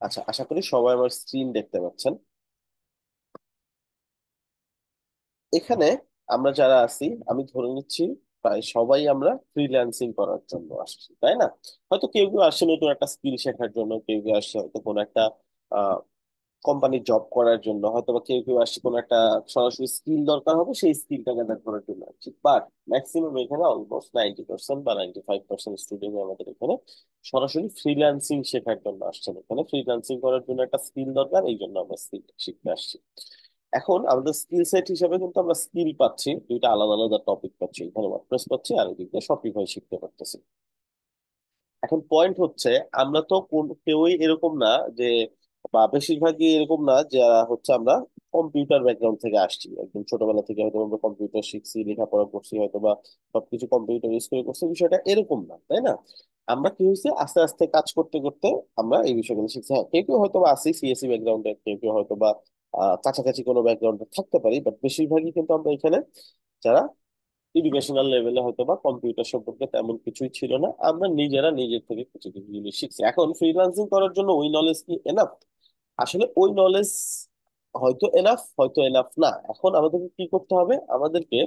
আচ্ছা, আশা করি সবাই আমার স্ক্রিন দেখতে পাচ্ছেন। এখানে আমরা যারা আছি, আমি ধরে নিচ্ছি প্রায় সবাই আমরা ফ্রিল্যান্সিং করার জন্য আসছি, তাই না? হয়তো কেউ কেউ আসছে নতুন একটা স্কিল শেখার জন্য, কেউ কেউ আসছে হয়তো কোনো একটা কোম্পানি জব করার জন্য, হয়তো বা কেউ কেউ আসছে কোনো একটা সরাসরি স্কিল দরকার হবে, সেই স্কিলটা গ্যাদার করার জন্য আসছে। বাট ম্যাক্সিমাম এখানে অলমোস্ট 90% বা 95% স্টুডেন্ট আমাদের এখানে সরাসরি ফ্রিল্যান্সিং শেখার জন্য আসছেন। এখানে ফ্রিল্যান্সিং করার জন্য একটা স্কিল দরকার, এই জন্য আমরা স্কিল শিখতে আসছি। এখন আমাদের স্কিল সেট হিসেবে কিন্তু আমরা স্কিল পাচ্ছি, দুইটা আলাদা আলাদা টপিক পাচ্ছি। এখানে ওয়ার্ডপ্রেস পাচ্ছি আর এদিকে শপিফাই শিখতে পারতেছি। এখন পয়েন্ট হচ্ছে, আমরা তো কোন কেউই এরকম না যে, বা বেশিরভাগই এরকম না যারা হচ্ছে আমরা কম্পিউটার ব্যাকগ্রাউন্ড থেকে আসছি। একদম ছোটবেলা থেকে হয়তো আমরা কম্পিউটার শিখছি, লেখাপড়া করছি, হয়তো বা সবকিছু কম্পিউটার ইউজ করে করছি, বিষয়টা এরকম না, তাই না? আমরা কি হয়েছে, আস্তে আস্তে কাজ করতে করতে আমরা এই বিষয়গুলো শিখছি। হ্যাঁ, কেউ কেউ হয়তো বা আসি সিএসসি ব্যাকগ্রাউন্ডে, কেউ কেউ হয়তো বা কাছাকাছি কোনো ব্যাকগ্রাউন্ডে থাকতে পারি, বাট বেশিরভাগই কিন্তু আমরা এখানে যারা এডুকেশনাল লেভেলে হয়তো বা কম্পিউটার সম্পর্কে তেমন কিছুই ছিল না, আমরা নিজেরা নিজের থেকে কিছু কিছু জিনিস শিখছি। এখন ফ্রিল্যান্সিং করার জন্য ওই নলেজ কি এনাফ? আসলে ওই নলেজ হয়তো এনাফ, হয়তো এনাফ না। এখন আমাদেরকে কি করতে হবে, আমাদেরকে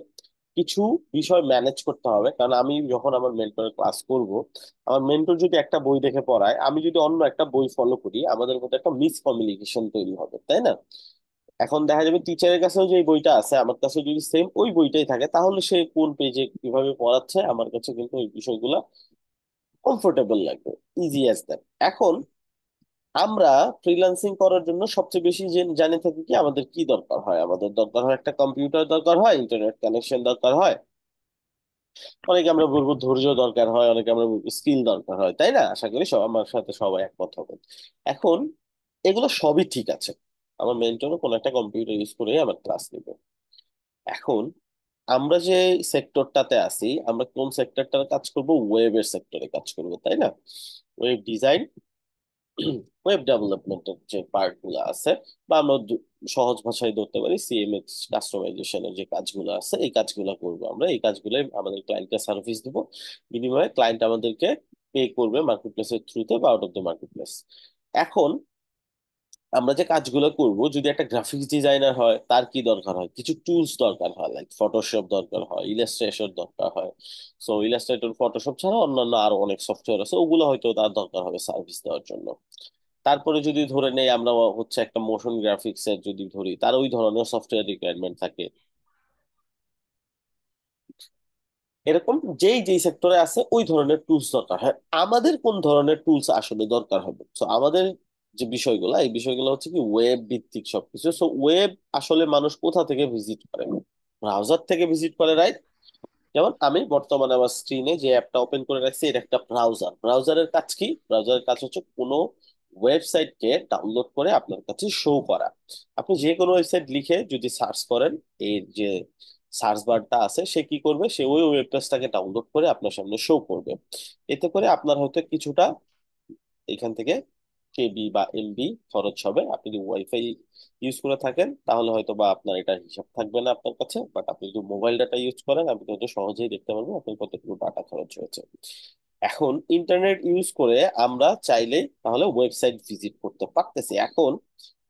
কিছু বিষয় ম্যানেজ করতে হবে। কারণ আমি যখন আমার মেন্টরের ক্লাস করব, আমার মেন্টর যদি একটা বই দেখে পড়ায়, আমি যদি অন্য একটা বই ফলো করি, আমাদের মধ্যে একটা মিসকমিউনিকেশন তৈরি হবে, তাই না? এখন দেখা যাবে টিচারের কাছেও যে বইটা আছে, আমার কাছে যদি সেম ওই বইটাই থাকে, তাহলে সে কোন পেজে কিভাবে পড়াচ্ছে আমার কাছে কিন্তু ওই বিষয়গুলো কমফোর্টেবল লাগবে, ইজি অ্যাজ দ্যাট। এখন আমরা ফ্রিল্যান্সিং করার জন্য সবচেয়ে বেশি যে জানে থাকি কি আমাদের কি দরকার হয়, আমাদের দরকার হয় একটা কম্পিউটার দরকার হয়, ইন্টারনেট কানেকশন দরকার হয়, অনেকে আমরা বলবো ধৈর্য দরকার হয়, অনেকে আমরা বলবো স্কিল দরকার হয়, তাই না? আশা করি সব আমার সাথে সবাই একমত হবেন। এখন এগুলো সবই ঠিক আছে, আমার মেন্টরও কোনো একটা কম্পিউটার ইউজ করে আমার ক্লাস নিবে। এখন আমরা যে সেক্টরটাতে আছি, আমরা কোন সেক্টরটার কাজ করব? ওয়েবের সেক্টরে কাজ করব, তাই না? ওয়েব ডিজাইন, ওয়েব ডেভেলপমেন্টের যে পার্ট গুলো আছে, বা আমরা সহজ ভাষায় ধরতে পারি সিএমএক্স কাস্টমাইজেশনের যে কাজগুলো আছে, এই কাজগুলো করব আমরা। এই কাজগুলো আমাদের ক্লায়েন্টকে সার্ভিস দিব, বিনিময়ে ক্লায়েন্ট আমাদেরকে পে করবে মার্কেট প্লেসের থ্রুতে বা out of the market place. এখন আমরা যে কাজগুলো করব, যদি একটা গ্রাফিক্স ডিজাইনার হয়, তার কি দরকার হয়? কিছু টুলস দরকার হয়, লাইক ফটোশপ দরকার হয়, ইলাস্ট্রেশন দরকার হয়। সো ইলাস্ট্রেটর, ফটোশপ ছাড়া অন্যান্য আরো অনেক সফটওয়্যার আছে, ওগুলো হয়তো তার দরকার হবে সার্ভিস দেওয়ার জন্য। তারপরে যদি ধরে নেই আমরা হচ্ছে একটা মোশন গ্রাফিক্স এর যদি ধরি, তার ওই ধরনের সফটওয়্যার রিকোয়ারমেন্ট থাকে। এরকম যেই যেই সেক্টরে আছে ওই ধরনের টুলস দরকার হয়। আমাদের কোন ধরনের টুলস আসলে দরকার হবে? তো আমাদের যে বিষয়গুলো, এই বিষয়গুলো হচ্ছে কি ওয়েব ভিত্তিক সবকিছু। সো ওয়েব আসলে মানুষ কোথা থেকে ভিজিট করে? ব্রাউজার থেকে ভিজিট করে, রাইট? যেমন আমি বর্তমানে আমার স্ক্রিনে যে অ্যাপটা ওপেন করে রাখছি, এটা একটা ব্রাউজার। ব্রাউজারের কাজ কি? ব্রাউজারের কাজ হচ্ছে কোনো ওয়েবসাইটকে ডাউনলোড করে আপনার কাছে শো করা। আপনি যে কোনো ওয়েবসাইট লিখে যদি সার্চ করেন, এর যে সার্চ বারটা আছে, সে কি করবে, সে ওই ওয়েব পেজটাকে ডাউনলোড করে আপনার সামনে শো করবে। এতে করে আপনার হয়তো কিছুটা এখান থেকে কেবি বা এমবি খরচ হবে। আপনি যদি ওয়াইফাই ইউজ করে থাকেন, তাহলে হয়তো বা আপনার এটা হিসাব থাকবে না আপনার কাছে, বাট আপনি যদি মোবাইল ডাটা ইউজ করেন, আপনি হয়তো সহজেই দেখতে পারবেন আপনার কতটুকু ডাটা খরচ হয়েছে। এখন ইন্টারনেট ইউজ করে আমরা চাইলেই তাহলে ওয়েবসাইট ভিজিট করতে পারতেছি। এখন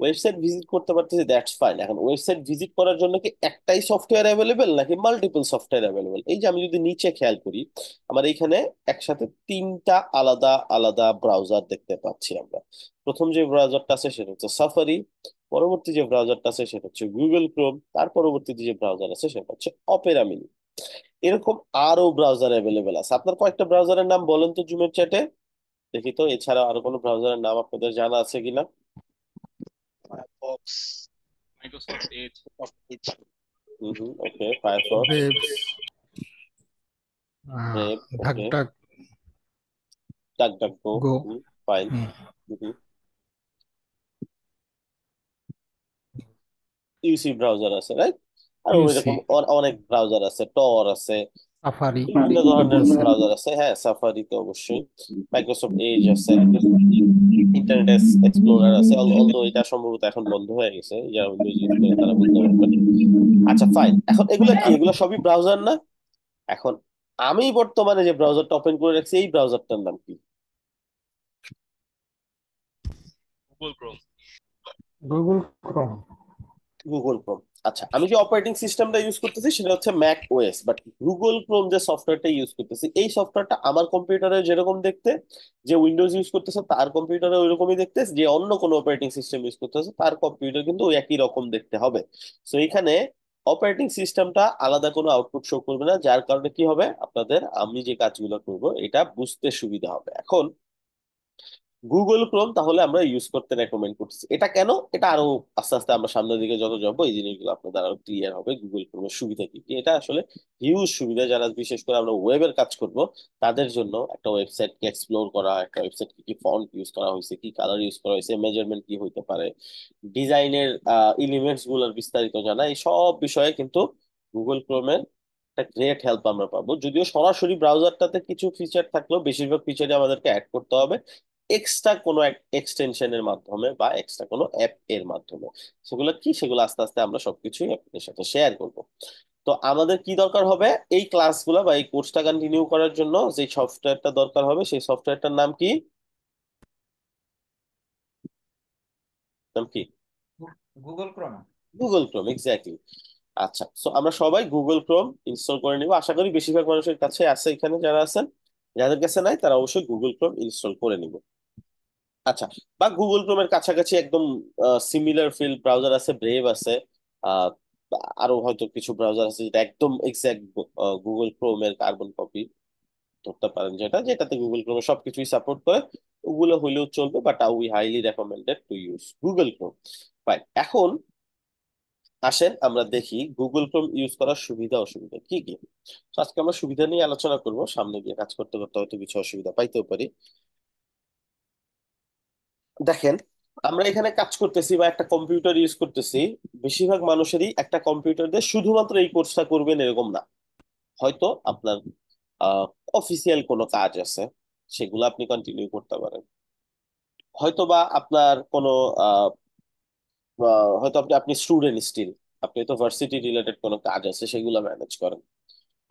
ওয়েবসাইট ভিজিট করতে পারতেছি, দ্যাটস ফাইন। এখন ওয়েবসাইট ভিজিট করার জন্য কি একটাই সফটওয়্যার অ্যাভেলেবেল নাকি মাল্টিপল সফটওয়্যার অ্যাভেলেবেল? এই যে আমি যদি নিচে খেয়াল করি, আমার এইখানে একসাথে তিনটা আলাদা আলাদা ব্রাউজার দেখতে পাচ্ছি আমরা। প্রথম যে ব্রাউজারটা আছে সেটা হচ্ছে সাফারি, পরবর্তী যে ব্রাউজারটা আছে সেটা হচ্ছে গুগল ক্রোম, তার পরবর্তীতে যে ব্রাউজার আছে সেটা হচ্ছে অপেরা মিনি। এরকম আরো ব্রাউজার অ্যাভেলেবেল আছে। আপনার কয়েকটা ব্রাউজারের নাম বলেন তো জুমের চ্যাটে, দেখি তো এছাড়া আরো কোনো ব্রাউজারের নাম আপনাদের জানা আছে কিনা। Firefox, Microsoft Edge, Edge. Hmm hmm, okay, Firefox, বেবস, Brave, duck okay, duck duck duck go, go. Fine. Hmm, UC browser আছে, রাইট? আর ইউসি, ওইরকম অনেক ব্রাউজার আছে, টর আছে, সাফারি, বিভিন্ন ধরনের গুগল ক্রোম। ব্রাউজার আছে। হ্যাঁ, সাফারি তো অবশ্যই, মাইক্রোসফট এজ আছে, ইন্টারনেট এক্সপ্লোরার আছে। অলদো এটা সম্ভবত এখন বন্ধ হয়ে গেছে, যারা উইন্ডোজ ইউজ করে তারা বলতে পারবেন। আচ্ছা ফাইন, এখন এগুলা কি? এগুলো সবই ব্রাউজার না? এখন আমি বর্তমানে যে ব্রাউজারটা ওপেন করে রাখছি, এই ব্রাউজারটার নাম কি? Google Chrome. Google Chrome. Google Chrome. আচ্ছা, আমি যে অপারেটিং সিস্টেমটা ইউজ করতেছি সেটা হচ্ছে Mac OS, but Google Chrome যে সফটওয়্যারটা ইউজ করতেছি এই সফটওয়্যারটা আমার কম্পিউটারে যেরকম দেখতে, যে উইন্ডোজ ইউজ করতেছে তার কম্পিউটারে ওইরকমই দেখতে, যে অন্য কোনো অপারেটিং সিস্টেম ইউজ করতেছে তার কম্পিউটার কিন্তু ওই একই রকম দেখতে হবে। তো এখানে অপারেটিং সিস্টেমটা আলাদা কোনো আউটপুট শো করবে না, যার কারণে কি হবে আপনাদের, আমি যে কাজগুলো করব এটা বুঝতে সুবিধা হবে। এখন গুগল ক্রোম তাহলে আমরা ইউজ করতে রেকমেন্ড করছি, এটা কেন, এটা আরো আস্তে আস্তে আমরা সামনের দিকে যত যাবো এই জিনিসগুলো আপনাদের আরো ক্লিয়ার হবে। গুগল ক্রোমের সুবিধা কি কি, এটা আসলে হিউজ সুবিধা। যারা বিশেষ করে আমরা ওয়েবের কাজ করব তাদের জন্য একটা ওয়েবসাইটকে এক্সপ্লোর করা, একটা ওয়েবসাইট কি কি ফন্ট ইউজ করা হয়েছে, কি কালার ইউজ করা হয়েছে, মেজারমেন্ট কি হইতে পারে, ডিজাইনের এলিমেন্টস গুলোর বিস্তারিত জানা, এই সব বিষয়ে কিন্তু গুগল ক্রোমের একটা গ্রেট হেল্প আমরা পাবো। যদিও সরাসরি ব্রাউজারটাতে কিছু ফিচার থাকলেও বেশিরভাগ ফিচারই আমাদেরকে অ্যাড করতে হবে এক্সট্রা কোনো এক্সটেনশনের মাধ্যমে বা এক্সট্রা কোনো অ্যাপ এর মাধ্যমে। সেগুলো কি, সেগুলো আস্তে আস্তে আমরা সবকিছুই আপনাদের সাথে শেয়ার করব। তো আমাদের কি দরকার হবে, এই ক্লাসগুলো বা এই কোর্সটা কন্টিনিউ করার জন্য যে সফটওয়্যারটা দরকার হবে সেই সফটওয়্যারটার নাম কি, নাম কি? Google Chrome. Google Chrome, exactly. আচ্ছা, সো আমরা সবাই গুগল ক্রোম ইনস্টল করে নিব, আশা করি বেশিরভাগ মানুষের কাছে আছে, এখানে যারা আছেন, যাদের কাছে নাই তারা অবশ্যই গুগল ক্রোম ইনস্টল করে নিব। আচ্ছা, বা গুগল ক্রোমের কাছাকাছি একদম সিমিলার ফিল্ড ব্রাউজার আছে, ব্রেভ আছে, আহ, আরো হয়তো কিছু ব্রাউজার আছে যেটা একদম এক্সাক্ট গুগল ক্রোমের কার্বন কপি ধরতে পারেন, যেটা যেটাতে গুগল ক্রোমে সবকিছুই সাপোর্ট করে, ওগুলো হইলেও চলবে, but we highly recommended to use Google Chrome. Fine, এখন আসেন আমরা দেখি গুগল ক্রোম ইউজ করার সুবিধা অসুবিধা কি কি। তো আজকে আমরা সুবিধা নিয়ে আলোচনা করব, সামনে গিয়ে কাজ করতে করতে হয়তো কিছু অসুবিধা পাইতেও পারি। দেখেন, আমরা এখানে কাজ করতেছি বা একটা কম্পিউটার ইউজ করতেছি, বেশিরভাগ মানুষেরই একটা কম্পিউটার দিয়ে শুধুমাত্র এই কোর্সটা করবেন এরকম না। হয়তো আপনার অফিসিয়াল কোনো কাজ আছে, সেগুলো আপনি কন্টিনিউ করতে পারেন। হয়তো বা আপনার কোনো আহ, হয়তো আপনি আপনি স্টুডেন্ট স্টিল, আপনি তো ভার্সিটি রিলেটেড কোনো কাজ আছে সেগুলো ম্যানেজ করেন।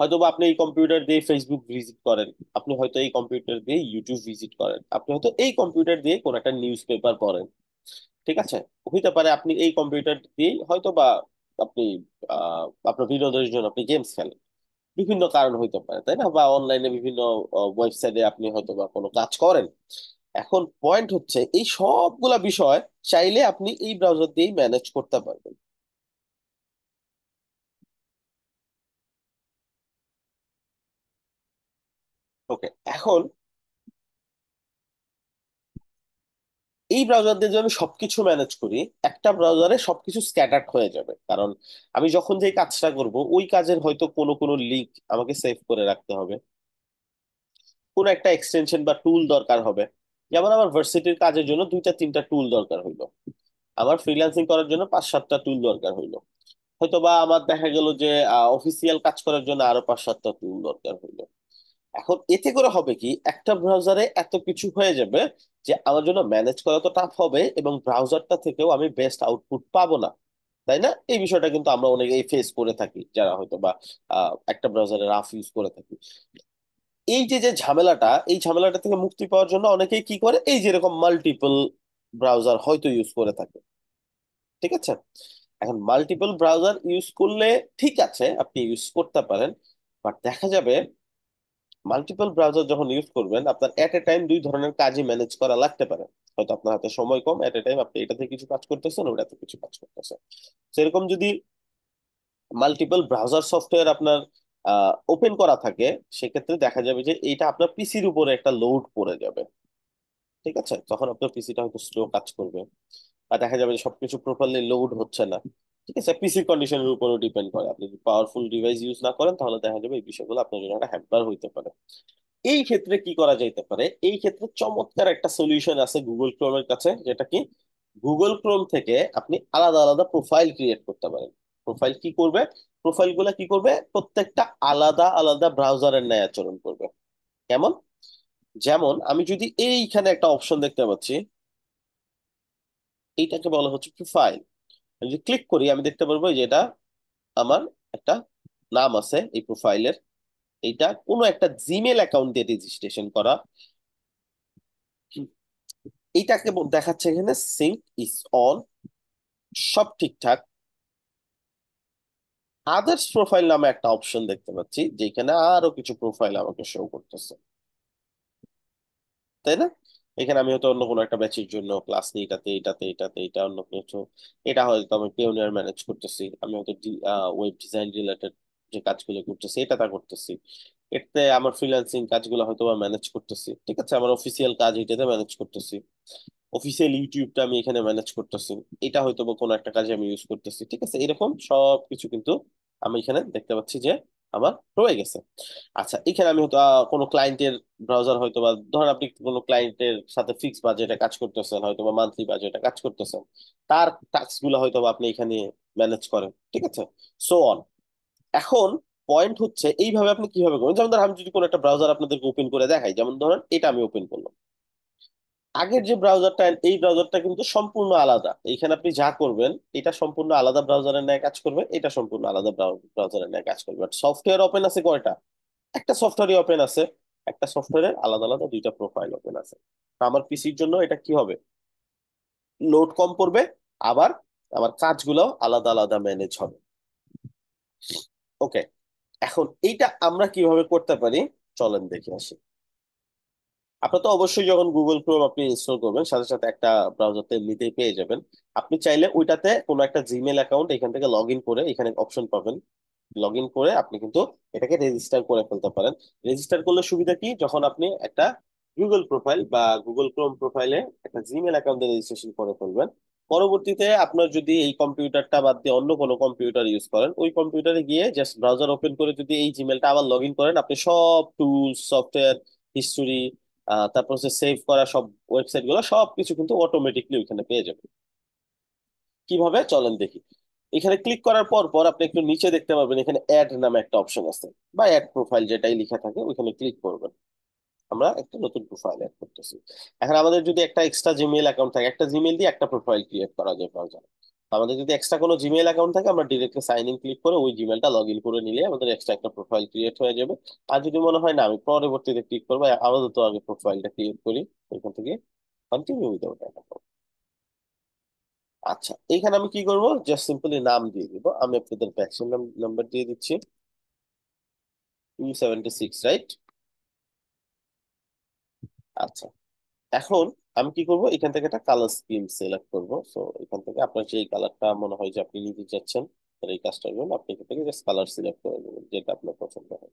হয়তো বা আপনি এই কম্পিউটার দিয়ে ফেসবুক ভিজিট করেন, আপনি হয়তো এই কম্পিউটার দিয়ে ইউটিউব ভিজিট করেন, আপনি হয়তো এই কম্পিউটার দিয়ে কোনো একটা নিউজ পেপার পড়েন। ঠিক আছে, হইতে পারে আপনি এই কম্পিউটার দিয়ে হয়তো বা আপনি আপনার বিনোদনের জন্য আপনি গেমস খেলেন, বিভিন্ন কারণ হইতে পারে, তাই না? বা অনলাইনে বিভিন্ন ওয়েবসাইটে আপনি হয়তো বা কোনো কাজ করেন। এখন পয়েন্ট হচ্ছে এই সবগুলা বিষয় চাইলে আপনি এই ব্রাউজার দিয়েই ম্যানেজ করতে পারবেন। ওকে, এখন এই ব্রাউজার দিয়ে যদি আমি সবকিছু ম্যানেজ করি, একটা ব্রাউজারে সবকিছু স্ক্যাটার্ড হয়ে যাবে, কারণ আমি যখন যে কাজটা করব ওই কাজের হয়তো কোনো কোনো লিঙ্ক আমাকে সেভ করে রাখতে হবে, কোনো একটা এক্সটেনশন বা টুল দরকার হবে। যেমন আমার ভার্সিটির কাজের জন্য দুইটা তিনটা টুল দরকার হইলো, আমার ফ্রিল্যান্সিং করার জন্য 5-7টা টুল দরকার হইলো, হয়তো বা আমার দেখা গেল যে অফিসিয়াল কাজ করার জন্য আরো 5-7টা টুল দরকার হইলো। এখন এতে করে হবে কি, একটা ব্রাউজারে এত কিছু হয়ে যাবে যে আমার জন্য ম্যানেজ করা তো টাফ হবে, এবং ব্রাউজারটা থেকেও আমি বেস্ট আউটপুট পাবো না, তাই না? এই বিষয়টা কিন্তু আমরা অনেকেই ফেস করে থাকি, যারা হয়তো বা একটা ব্রাউজারে রাফ ইউজ করে থাকি। এই যে যে ঝামেলাটা, এই ঝামেলাটা থেকে মুক্তি পাওয়ার জন্য অনেকেই কি করে, এই যেরকম মাল্টিপল ব্রাউজার হয়তো ইউজ করে থাকে। ঠিক আছে, এখন মাল্টিপল ব্রাউজার ইউজ করলে ঠিক আছে, আপনি ইউজ করতে পারেন, বাট দেখা যাবে মাল্টিপল ব্রাউজার যখন ইউজ করবেন আপনার এট এ টাইম দুই ধরনের কাজই ম্যানেজ করা লাগতে পারে। হয়তো আপনার হাতে সময় কম, এট এ টাইম আপনি এটাতে কিছু কাজ করতেছেন, ওটাতে কিছু কাজ করতেছেন। সেরকম যদি মাল্টিপল ব্রাউজার সফটওয়্যার আপনার ওপেন করা থাকে, সেক্ষেত্রে দেখা যাবে যে এইটা আপনার পিসির উপরে একটা লোড পড়ে যাবে। ঠিক আছে, তখন আপনার পিসিটা হয়তো স্লো কাজ করবে, বা দেখা যাবে যে সবকিছু প্রপারলি লোড হচ্ছে না। ঠিক আছে, পিসি কন্ডিশনের উপরও ডিপেন্ড করে, আপনি যদি পাওয়ারফুল ডিভাইস ইউজ না করেন তাহলে দেখা যাবে এই বিষয়গুলো আপনার জন্য একটা হ্যাম্পার হইতে পারে। এই ক্ষেত্রে কি করা যাইতে পারে, এই ক্ষেত্রে চমৎকার একটা সলিউশন আছে গুগল ক্রোমের কাছে, যেটা কি গুগল ক্রোম থেকে আপনি আলাদা আলাদা প্রোফাইল ক্রিয়েট করতে পারেন। প্রোফাইল কি করবে, প্রোফাইল গুলা কি করবে, প্রত্যেকটা আলাদা আলাদা ব্রাউজারের ন্যায় আচরণ করবে। কেমন? যেমন আমি যদি এইখানে একটা অপশন দেখতে পাচ্ছি, এইটাকে বলা হচ্ছে প্রোফাইল। আমি যদি ক্লিক করি আমি দেখতে পারবো যে এটা আমার একটা নাম আছে এই প্রোফাইলের, এইটা কোনো একটা জিমেল অ্যাকাউন্ট দিয়ে রেজিস্ট্রেশন করা। এইটাকে দেখাচ্ছে এখানে সিঙ্ক ইজ অন, সব ঠিকঠাক। আদার্স প্রোফাইল নামে একটা অপশন দেখতে পাচ্ছি, যেখানে আরো কিছু প্রোফাইল আমাকে শো করতেছে, তাই না? এখানে আমি হয়তো অন্য কোনো একটা ব্যাচের জন্য ক্লাস নিই, এটাতে এটাতে এটাতে এটা অন্য কিছু, এটা হয়তো আমি পিওনিয়ার ম্যানেজ করতেছি, আমি হয়তো ওয়েব ডিজাইন রিলেটেড যে কাজগুলো করতেছি এটা তা করতেছি, এতে আমার ফ্রিল্যান্সিং কাজগুলো হয়তো ম্যানেজ করতেছি, ঠিক আছে, আমার অফিসিয়াল কাজ এটাতে ম্যানেজ করতেছি, অফিসিয়াল ইউটিউবটা আমি এখানে ম্যানেজ করতেছি, এটা হয়তো বা কোনো একটা কাজে আমি ইউজ করতেছি, ঠিক আছে, এরকম সব কিছু কিন্তু আমি এখানে দেখতে পাচ্ছি যে আমার রয়ে গেছে। আচ্ছা, এখানে আমি হয়তো কোনো ক্লায়েন্টের ব্রাউজার হয়তো বা ধরেন আপনি কোনো ক্লায়েন্টের সাথে ফিক্স বাজেটে কাজ করতেছেন, হয়তো বা মান্থলি বাজেটে কাজ করতেছেন, তার টাস্ক গুলো হয়তো বা আপনি এখানে ম্যানেজ করেন, ঠিক আছে, সো অন। এখন পয়েন্ট হচ্ছে এইভাবে আপনি কিভাবে করবেন, যেমন ধরেন আমি যদি কোনো একটা ব্রাউজার আপনাদেরকে ওপেন করে দেখাই, যেমন ধরেন এটা আমি ওপেন করলাম, আগের যে ব্রাউজারটা এই ব্রাউজারটা কিন্তু সম্পূর্ণ আলাদা, এইখানে আপনি যা করবেন এটা সম্পূর্ণ আলাদা ব্রাউজারের ন্যায় কাজ করবে, এটা সম্পূর্ণ আলাদা ব্রাউজারের ন্যায় কাজ করবে। সফটওয়্যার ওপেন আছে কয়টা? একটা সফটওয়্যারই ওপেন আছে, একটা সফটওয়্যারের আলাদা আলাদা দুইটা প্রোফাইল ওপেন আছে। তো আমার পিসির জন্য এটা কি হবে, লোড কম পড়বে, আবার আমার কাজগুলো আলাদা আলাদা ম্যানেজ হবে। ওকে, এখন এইটা আমরা কিভাবে করতে পারি, চলেন দেখে আসি। আপনার তো অবশ্যই যখন গুগল ক্রোম আপনি ইনস্টল করবেন সাথে সাথে একটা ব্রাউজারতে এমনিতেই পেয়ে যাবেন। আপনি চাইলে ওইটাতে কোনো একটা জিমেল অ্যাকাউন্ট এখান থেকে লগ ইন করে, এখানে অপশন পাবেন, লগ ইন করে আপনি কিন্তু এটাকে রেজিস্টার করে ফেলতে পারেন। রেজিস্টার করলে সুবিধা কি, যখন আপনি একটা গুগল প্রোফাইল বা গুগল ক্রোম প্রোফাইলে একটা জিমেল অ্যাকাউন্টে রেজিস্ট্রেশন করে ফেলবেন, পরবর্তীতে আপনার যদি এই কম্পিউটারটা বাদ দিয়ে অন্য কোনো কম্পিউটার ইউজ করেন, ওই কম্পিউটারে গিয়ে জাস্ট ব্রাউজার ওপেন করে যদি এই জিমেলটা আবার লগ ইন করেন, আপনি সব টুলস, সফটওয়্যার হিস্টোরি, তারপর হচ্ছে সেভ করা সব ওয়েবসাইট গুলো সবকিছু কিন্তু অটোমেটিকলি ওইখানে পেয়ে যাবেন। কিভাবে, চলেন দেখি। এখানে ক্লিক করার পর পর আপনি একটু নিচে দেখতে পাবেন এখানে অ্যাড নামে একটা অপশন আছে, বা অ্যাড প্রোফাইল যেটাই লেখা থাকে ওইখানে ক্লিক করবেন। আমরা একটা নতুন প্রোফাইল অ্যাড করতেছি। এখন আমাদের যদি একটা এক্সট্রা জিমেইল অ্যাকাউন্ট থাকে, একটা জিমেইল দিয়ে একটা প্রোফাইল ক্রিয়েট করা যায় ব্রাউজারে। আমাদের যদি এক্সট্রা কোনো জিমেইল অ্যাকাউন্ট থাকে, আমরা ডিরেক্টলি সাইন ইন ক্লিক করে ওই জিমেলটা লগ ইন করে নিলে আমাদের এক্সট্রা একটা প্রোফাইল ক্রিয়েট হয়ে যাবে। আর যদি মনে হয় না আমি পরবর্তীতে ক্লিক করবো, আপাতত আগে প্রোফাইলটা ক্রিয়েট করি, ওইখান থেকে কন্টিনিউ উইদাউট অ্যাকাউন্ট। আচ্ছা, এখানে আমি কি করব, জাস্ট সিম্পলি নাম দিয়ে দিব, আমি আপনাদের ভ্যাকসিন নাম্বার দিয়ে দিচ্ছি 276, রাইট? আচ্ছা, এখন আমি কি করব, এখান থেকে একটা কালার স্কিম সিলেক্ট করব। সো এখান থেকে আপনার যে কালারটা মনে হয় যে আপনি নিতে চাচ্ছেন, তাহলে এই কাজটার জন্য আপনি এখান থেকে জাস্ট কালার সিলেক্ট করে নেবেন যেটা আপনার পছন্দ হয়,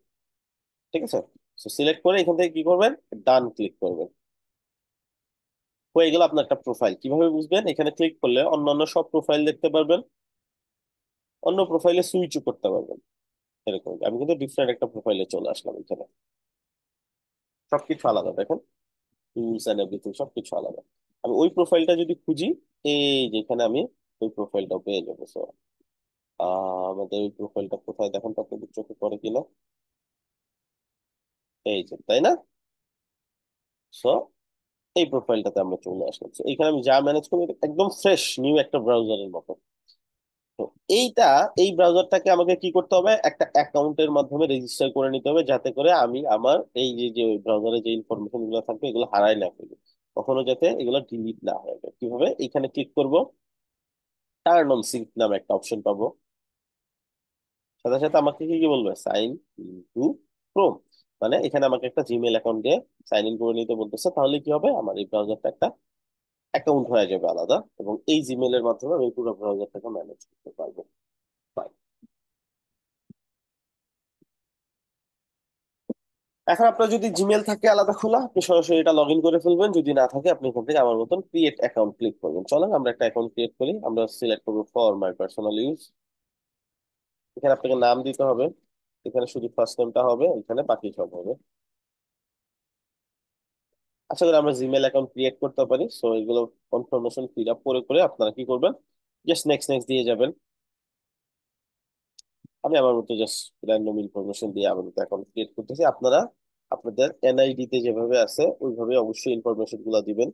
ঠিক আছে। সো সিলেক্ট করে এখান থেকে কি করবেন, ডান ক্লিক করবেন। হয়ে গেল আপনার একটা প্রোফাইল। কিভাবে বুঝবেন, এখানে ক্লিক করলে অন্যান্য সব প্রোফাইল দেখতে পারবেন, অন্য প্রোফাইলে সুইচও করতে পারবেন। এরকম আমি কিন্তু ডিফারেন্ট একটা প্রোফাইলে চলে আসলাম, এখানে সবকিছু আলাদা দেখেন, টুলস এন্ড এভরিথিং সবকিছু আলাদা। আমি ওই প্রোফাইলটা যদি খুঁজি, এই যেখানে আমি ওই প্রোফাইলটাও পেয়ে যাবো। So, আমাদের ওই প্রোফাইলটা কোথায় দেখেন তো, আপনাদের চোখে পড়ে কিনা, এই যে, তাই না? সো এই প্রোফাইলটাতে আমরা চলে আসলাম। So, এখানে আমি যা ম্যানেজ করি এটা একদম ফ্রেশ নিউ একটা ব্রাউজারের মতো। তো এইটা, এই ব্রাউজারটাকে আমাকে কি করতে হবে, একটা অ্যাকাউন্টের মাধ্যমে রেজিস্টার করে নিতে হবে, যাতে করে আমি আমার এই যে যে ব্রাউজারে যে ইনফরমেশন গুলো থাকবে এগুলো হারাই না ফেলি, কখনো যাতে এগুলো ডিলিট না হয়ে যায়। কিভাবে, এখানে ক্লিক করব, টার্ন অন সিঙ্ক নামে একটা অপশন পাবো, সাথে সাথে আমাকে কি কি বলবে, সাইন টু ক্রোম, মানে এখানে আমাকে একটা জিমেল অ্যাকাউন্ট দিয়ে সাইন ইন করে নিতে বলতেছে। তাহলে কি হবে, আমার এই ব্রাউজারটা একটা অ্যাকাউন্ট হয়ে যাবে আলাদা, এবং এই জিমেলের মাধ্যমে আমি পুরো ব্রাউজারটাকে ম্যানেজ করতে পারবো। Fine. এখন আপনার যদি জিমেল থাকে আলাদা খোলা, আপনি সরাসরি এটা লগ ইন করে ফেলবেন, যদি না থাকে আপনি এখান থেকে আমার মতন ক্রিয়েট অ্যাকাউন্ট ক্লিক করবেন। চলেন আমরা একটা অ্যাকাউন্ট ক্রিয়েট করি, আমরা সিলেক্ট করবো ফর মাই পার্সোনাল ইউজ। এখানে আপনাকে নাম দিতে হবে, এখানে শুধু ফার্স্ট নেমটা হবে, এখানে বাকি সব হবে। আশা করি আমরা জিমেল অ্যাকাউন্ট ক্রিয়েট করতে পারি। সো এগুলো কনফার্মেশন ফিল আপ করে করে আপনারা কি করবেন, জাস্ট নেক্সট নেক্সট দিয়ে যাবেন। আমি আমার মতো জাস্ট র্যান্ডম ইনফরমেশন দিয়ে আমার মতো অ্যাকাউন্ট ক্রিয়েট করতেছি। আপনারা আপনাদের এনআইডি তে যেভাবে আছে ওইভাবে অবশ্যই ইনফরমেশন গুলো দিবেন।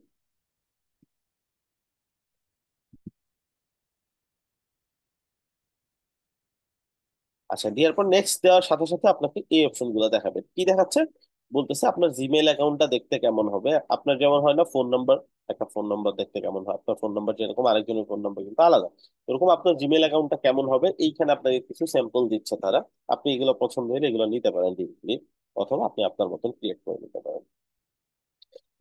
আচ্ছা, দেওয়ার পর নেক্সট দেওয়ার সাথে সাথে আপনাকে এই অপশন গুলো দেখাবে, কি দেখাচ্ছে, বলতেছে আপনার জিমেইল অ্যাকাউন্টটা দেখতে কেমন হবে। আপনার যেমন হয় না ফোন নাম্বার, একটা ফোন নাম্বার দেখতে কেমন হয়, আপনার ফোন নাম্বার যেরকম আরেকজনের ফোন নাম্বার কিন্তু আলাদা, এরকম আপনার জিমেইল অ্যাকাউন্টটা কেমন হবে এইখানে আপনাকে কিছু স্যাম্পল দিচ্ছে তারা। আপনি এগুলো পছন্দ হলে এগুলো নিতে পারেন ডিরেক্টলি, অথবা আপনি আপনার মতন ক্রিয়েট করে নিতে পারেন।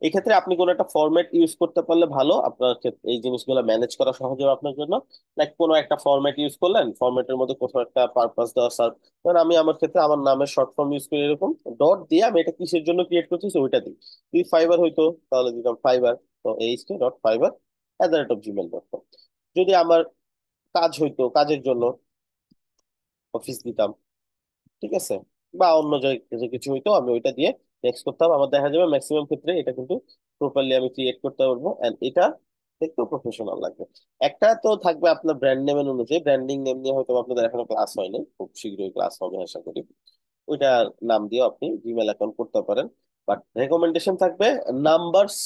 এই ক্ষেত্রে আপনি কোনো একটা ফরম্যাট ইউজ করতে পারলে ভালো, আপনার ক্ষেত্রে এই জিনিসগুলো ম্যানেজ করা সহজ হবে আপনার জন্য। লাইক কোনো একটা ফরম্যাট ইউজ করলেন, ফরম্যাটের মধ্যে কোথাও একটা পারপাস দেওয়া স্যার, ধরেন আমি আমার ক্ষেত্রে আমার নামের শর্ট ফর্ম ইউজ করি, এরকম ডট দিয়ে আমি এটা কিসের জন্য ক্রিয়েট করতেছি ওইটা দিই। যদি ফাইবার হইতো তাহলে দিতাম ফাইবার, তো hk.fiber@gmail.com। যদি আমার কাজ হইতো, কাজের জন্য অফিস দিতাম, ঠিক আছে, বা অন্য যে কিছু হইতো আমি ওইটা দিয়ে নেক্সট করতাম। আমার দেখা যাবে ম্যাক্সিমাম ক্ষেত্রে এটা কিন্তু প্রপারলি আমি ক্রিয়েট করতে পারবো, এন্ড এটা একটু প্রফেশনাল লাগবে। একটা তো থাকবে আপনার ব্র্যান্ড নেমের অনুযায়ী, ব্র্যান্ডিং নেম নিয়ে হয়তো আপনাদের এখনো ক্লাস হয়নি, খুব শীঘ্রই ক্লাস হবে আশা করি। ওইটা নাম দিয়ে আপনি জিমেল অ্যাকাউন্ট করতে পারেন। বাট রেকমেন্ডেশন থাকবে নাম্বারস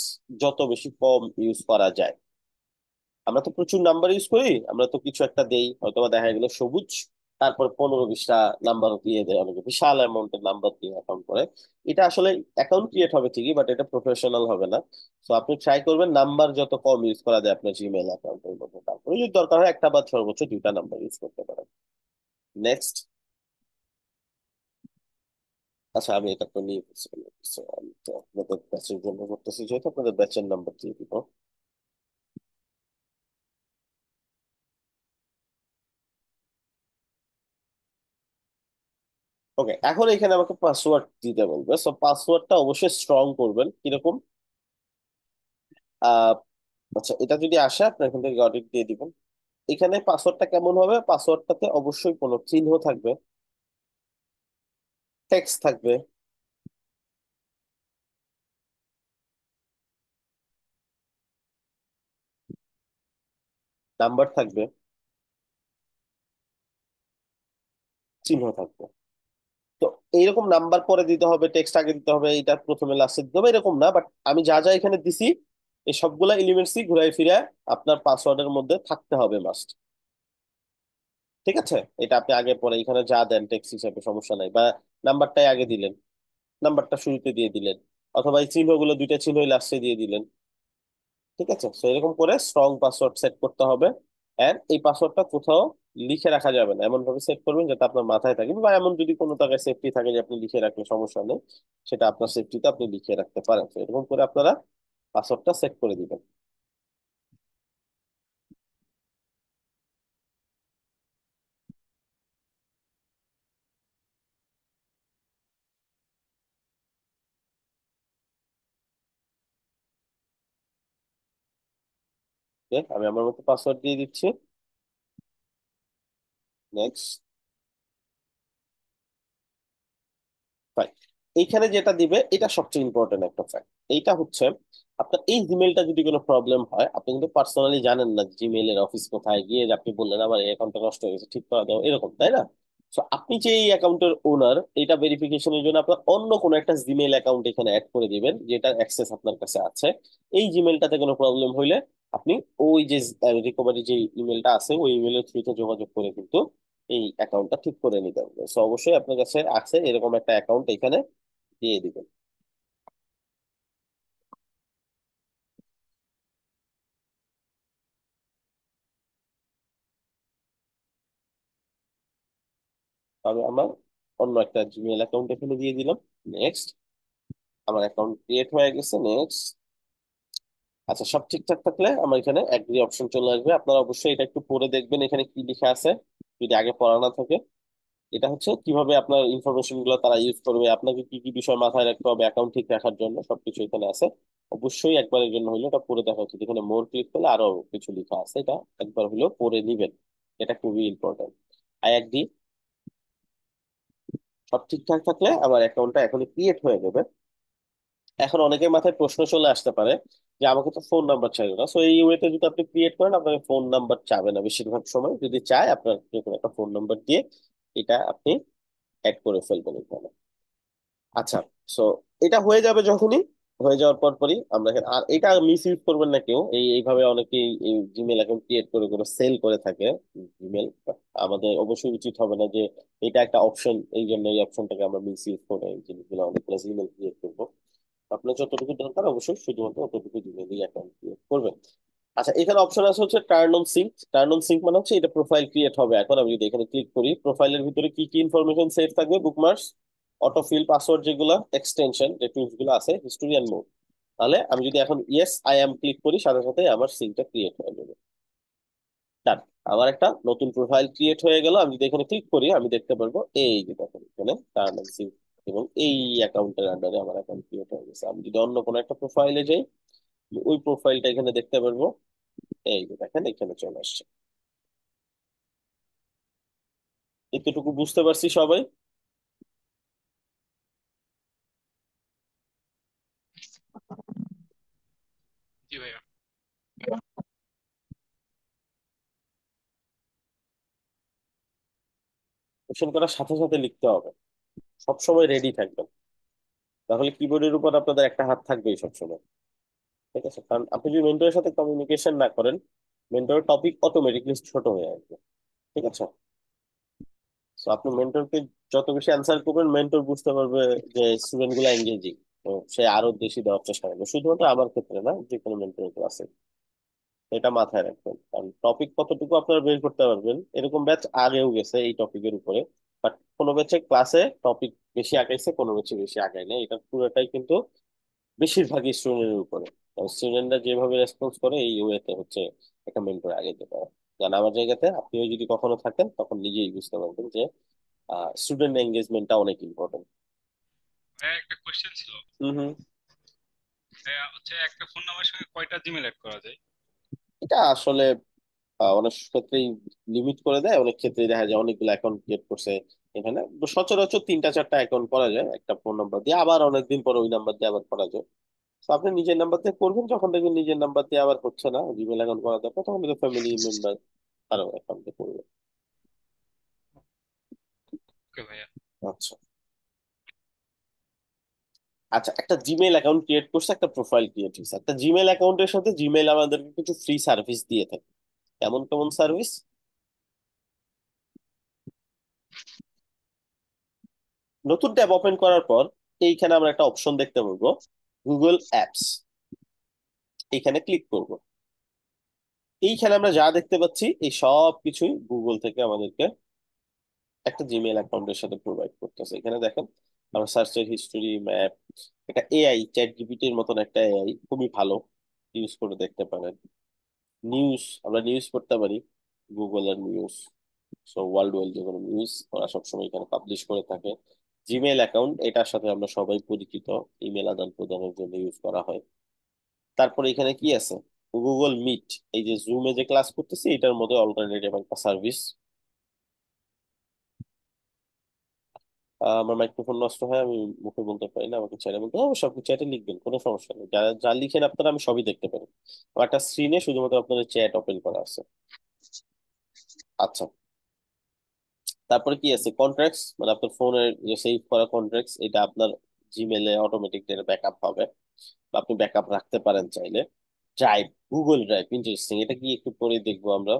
যত বেশি কম ইউজ করা যায়। আমরা তো প্রচুর নাম্বার ইউজ করি, আমরা তো কিছু একটা দেই হয়তো বা দেখা গেলো সবুজ, তারপর 15-20টা নাম্বার দিয়ে দেয় অনেকে, বিশাল অ্যামাউন্টের নাম্বার দিয়ে অ্যাকাউন্ট করে। এটা আসলে অ্যাকাউন্ট ক্রিয়েট হবে ঠিকই, বাট এটা প্রফেশনাল হবে না। তো আপনি ট্রাই করবেন নাম্বার যত কম ইউজ করা যায় আপনার জিমেল অ্যাকাউন্টের মধ্যে, তারপরে যদি দরকার হয় একটা বা সর্বোচ্চ 2টা নাম্বার ইউজ করতে পারেন। নেক্সট। আচ্ছা আমি এটা তো নিয়ে ফেলছি, আমি তো আপনাদের ব্যাচের জন্য করতেছি, যেহেতু আপনাদের ব্যাচের নাম্বার দিয়ে দিব। ওকে, এখন এখানে আমাকে পাসওয়ার্ড দিতে বলবে। সো পাসওয়ার্ডটা অবশ্যই স্ট্রং করবেন। কিরকম? আহ আচ্ছা, এটা যদি আসে আপনি এখান থেকে অডিট দিয়ে দিবেন। এখানে পাসওয়ার্ডটা কেমন হবে? পাসওয়ার্ডটাতে অবশ্যই কোনো চিহ্ন থাকবে, টেক্সট থাকবে, নাম্বার থাকবে, চিহ্ন থাকবে। তো এইরকম নাম্বার পরে দিতে হবে, টেক্সট আগে দিতে হবে, এটা প্রথমে লাস্টে দিতে হবে, এরকম না। বাট আমি যা যা এখানে দিছি এই সবগুলা এলিমেন্টসই ঘুরাই ফিরে আপনার পাসওয়ার্ডের মধ্যে থাকতে হবে মাস্ট। ঠিক আছে, এটা আপনি আগে পরে এখানে যা দেন টেক্সট হিসাবে সমস্যা নাই, বা নাম্বারটাই আগে দিলেন, নাম্বারটা শুরুতে দিয়ে দিলেন, অথবা এই চিহ্নগুলো 2টা চিহ্নই লাস্টে দিয়ে দিলেন। ঠিক আছে, তো এরকম করে স্ট্রং পাসওয়ার্ড সেট করতে হবে। এন্ড এই পাসওয়ার্ডটা কোথাও লিখে রাখা যাবে না, এমন ভাবে সেট করবেন যাতে আপনার মাথায় থাকে, বা এমন যদি কোনো জায়গায় সেফটি থাকে যে আপনি লিখে রাখলে সমস্যা নেই, সেটা আপনার সেফটিতে আপনি লিখে রাখতে পারেন। তো এরকম করে আপনারা পাসওয়ার্ডটা সেট করে দিবেন। ওকে, আমি আমার মতো পাসওয়ার্ড দিয়ে দিচ্ছি। নেক্সট। ফাইন। এইখানে যেটা দিবে এটা সবচেয়ে ইম্পর্টেন্ট একটা ফ্যাক্ট। এইটা হচ্ছে আপনার এই জিমেলটা যদি কোনো প্রবলেম হয়, আপনি কিন্তু পার্সোনালি জানেন না জিমেলের অফিস কোথায়, গিয়ে যে আপনি বললেন আমার এই অ্যাকাউন্টটা নষ্ট হয়ে গেছে, ঠিক করা দাও, এরকম তাই না? তো আপনি যে এই অ্যাকাউন্টের ওনার, এটা ভেরিফিকেশনের জন্য আপনার অন্য কোনো একটা জিমেল অ্যাকাউন্ট এখানে অ্যাড করে দিবেন যেটার অ্যাক্সেস আপনার কাছে আছে। এই জিমেলটাতে কোনো প্রবলেম হইলে আপনি ওই যে রিকভারি যে ইমেলটা আছে ওই ইমেলের থ্রুতে যোগাযোগ করে কিন্তু এই অ্যাকাউন্টটা ঠিক করে নিতে হবে। সো অবশ্যই আপনার কাছে আছে এরকম একটা অ্যাকাউন্ট এখানে দিয়ে দিবেন। আমি আমার অন্য একটা জিমেল অ্যাকাউন্ট এখানে দিয়ে দিলাম। নেক্সট। আমার অ্যাকাউন্ট ক্রিয়েট হয়ে গেছে। নেক্সট। আচ্ছা, সব ঠিকঠাক থাকলে আমার এখানে এগ্রি অপশন চলে আসবে। আপনারা অবশ্যই এটা একটু পড়ে দেখবেন এখানে কি লেখা আছে, যদি আগে পড়া না থাকে। এটা হচ্ছে কিভাবে আপনার ইনফরমেশন গুলো তারা ইউজ করবে, আপনাকে কি কি বিষয় মাথায় রাখতে হবে অ্যাকাউন্ট ঠিক রাখার জন্য, সবকিছু এখানে আছে। অবশ্যই একবারের জন্য হইলো এটা পড়ে দেখা উচিত। এখানে মোর ক্লিক করলে আরো কিছু লেখা আছে, এটা একবার হলেও পড়ে নিবেন, এটা খুবই ইম্পর্টেন্ট। I agree. সব ঠিকঠাক থাকলে আমার অ্যাকাউন্টটা এখনই ক্রিয়েট হয়ে যাবে। এখন অনেকের মাথায় প্রশ্ন চলে আসতে পারে যে আমাকে তো ফোন নাম্বার চাইবে না, সো এই ওয়েতে যদি আপনি ক্রিয়েট করেন আপনাকে ফোন নাম্বার চাবে না বেশিরভাগ সময়। যদি চায় আপনার যে কোনো একটা ফোন নাম্বার দিয়ে এটা আপনি অ্যাড করে ফেলবেন এখানে। আচ্ছা, সো এটা হয়ে যাবে যখনই হয়ে যাওয়ার পর পরই আমরা আর এটা মিস ইউজ করবেন না কেউ, এইভাবে অনেকেই এই জিমেল অ্যাকাউন্ট ক্রিয়েট করে করে সেল করে থাকে জিমেল। আমাদের অবশ্যই উচিত হবে না যে এটা একটা অপশন, এই জন্য এই অপশনটাকে আমরা মিস ইউজ করে এই জিনিসগুলো অনেকগুলো জিমেল ক্রিয়েট করবো। আপনার যতটুকু দরকার অবশ্যই শুধুমাত্র ততটুকু জিমেলই অ্যাকাউন্ট ক্রিয়েট করবেন। আচ্ছা, এখানে অপশন আছে হচ্ছে turn on sync. Turn on sync মানে হচ্ছে এটা প্রোফাইল ক্রিয়েট হবে। এখন আমি যদি এখানে ক্লিক করি, প্রোফাইলের ভিতরে কি কি ইনফরমেশন সেভ থাকবে, বুকমার্কস, অটোফিল, পাসওয়ার্ড, যেগুলা এক্সটেনশন যে টুলস গুলো আছে, হিস্টোরি এন্ড মোর। তাহলে আমি যদি এখন ইয়েস আই এম ক্লিক করি, সাথে সাথে আমার সিঙ্কটা ক্রিয়েট হয়ে যাবে। ডান। আমার একটা নতুন প্রোফাইল ক্রিয়েট হয়ে গেল। আমি যদি এখানে ক্লিক করি আমি দেখতে পারবো এই যে দেখেন এখানে টার্ন অন সিঙ্ক এবং এই অ্যাকাউন্টের আন্ডারে আমার অ্যাকাউন্ট ক্রিয়েট হয়ে গেছে। আমি যদি অন্য কোনো একটা প্রোফাইলে যাই, ওই প্রোফাইলটা এখানে দেখতে পারবো। এই যে দেখেন এখানে চলে আসছে। এতটুকু বুঝতে পারছি সবাই? জি ভাইয়া। কোশ্চেন করার সাথে সাথে লিখতে হবে, সবসময় রেডি থাকবেন। তাহলে কিবোর্ডের উপর আপনাদের একটা হাত থাকবেই সবসময়। ঠিক আছে, কারণ আপনি যদি মেন্টরের সাথে কমিউনিকেশন না করেন, মেন্টরের টপিক অটোমেটিকলি ছোট হয়ে আসবে। ঠিক আছে, তো আপনি মেন্টরকে যত বেশি অ্যান্সার করবেন, মেন্টর বুঝতে পারবে যে স্টুডেন্ট গুলো এঙ্গেজিং, তো সে আরো বেশি দেওয়ার চেষ্টা করবে। শুধুমাত্র আমার ক্ষেত্রে না, যে কোনো মেন্টরের ক্লাসে এটা মাথায় রাখবেন। কারণ টপিক কতটুকু আপনারা বের করতে পারবেন, এরকম ব্যাচ আগেও গেছে এই টপিকের উপরে। বাট কোনো ব্যাচে ক্লাসে টপিক বেশি আগাইছে, কোনো ব্যাচে বেশি আগায় না। এটা পুরোটাই কিন্তু বেশিরভাগই স্টুডেন্টের উপরে। স্টুডেন্টরা যেভাবে রেসপন্স করে এই ওয়েতে হচ্ছে একটা মেন্টর আগে যেতে পারে। কারণ আমার জায়গাতে আপনিও যদি কখনো থাকেন তখন নিজেই বুঝতে পারবেন যে স্টুডেন্ট এঙ্গেজমেন্টটা অনেক ইম্পর্টেন্ট। ভাইয়া একটা কোয়েশ্চেন ছিল। হুম হুম। ভাইয়া হচ্ছে একটা ফোন নাম্বারের সঙ্গে কয়টা জিমেল অ্যাড করা যায়? এটা আসলে অনেক ক্ষেত্রেই লিমিট করে দেয়, অনেক ক্ষেত্রেই দেখা যায় অনেকগুলো অ্যাকাউন্ট ক্রিয়েট করছে এখানে। সচরাচর 3টা 4টা অ্যাকাউন্ট করা যায় একটা ফোন নাম্বার দিয়ে, আবার অনেকদিন পরে ওই নাম্বার দিয়ে আবার করা যায়। তো আপনি নিজের নাম্বার দিয়ে করবেন, যখন দেখবেন নিজের নাম্বার দিয়ে আবার হচ্ছে না, জিমেল অ্যাকাউন্ট করা দরকার, তখন কিন্তু ফ্যামিলি মেম্বার আরো অ্যাকাউন্টে করবে। ওকে ভাইয়া। আচ্ছা। আচ্ছা, একটা জিমেল অ্যাকাউন্ট ক্রিয়েট করছে, একটা প্রোফাইল ক্রিয়েট হয়েছে, একটা জিমেল অ্যাকাউন্টের সাথে জিমেল আমাদেরকে কিছু ফ্রি সার্ভিস দিয়ে থাকে। কেমন কেমন সার্ভিস? নতুন ট্যাব ওপেন করার পর এইখানে আমরা একটা অপশন দেখতে পাবো, গুগল অ্যাপস। এইখানে ক্লিক করব। এইখানে আমরা যা দেখতে পাচ্ছি এই সব কিছুই গুগল থেকে আমাদেরকে একটা জিমেল অ্যাকাউন্টের সাথে প্রোভাইড করতেছে। এখানে দেখেন আমরা সার্চের হিস্টোরি, ম্যাপ, এটা এআই, চ্যাট জিপিটির মতন একটা এআই, খুবই ভালো, ইউজ করে দেখতে পারেন। নিউজ, আমরা নিউজ পড়তে পারি, গুগলের নিউজ। সো ওয়ার্ল্ড ওয়াইড যে কোনো নিউজ ওরা সবসময় এখানে পাবলিশ করে থাকে। জিমেল অ্যাকাউন্ট, এটার সাথে আমরা সবাই পরিচিত, ইমেল আদান প্রদানের জন্য ইউজ করা হয়। তারপরে এখানে কি আছে, গুগল মিট, এই যে জুমে যে ক্লাস করতেছি এটার মধ্যে অল্টারনেটিভ একটা সার্ভিস। আমার মাইক্রোফোন নষ্ট হয়, আমি মুখে বলতে পারি না, আমাকে চ্যাটে বলতে হবে। সব চ্যাটে লিখবেন, কোনো সমস্যা নেই, যা যা লিখেন আপনারা আমি সবই দেখতে পারি। আমার একটা স্ক্রিনে শুধুমাত্র আপনাদের চ্যাট ওপেন করা আছে। আচ্ছা, তারপরে কি আছে, কন্ট্রাক্টস, মানে আপনার ফোনের যে সেভ করা কন্ট্রাক্টস, এটা আপনার জিমেলে অটোমেটিক ব্যাকআপ হবে, বা আপনি ব্যাকআপ রাখতে পারেন চাইলে। ড্রাইভ, গুগল ড্রাইভ ইন্টারেস্টিং, এটা কি একটু পরে দেখবো আমরা।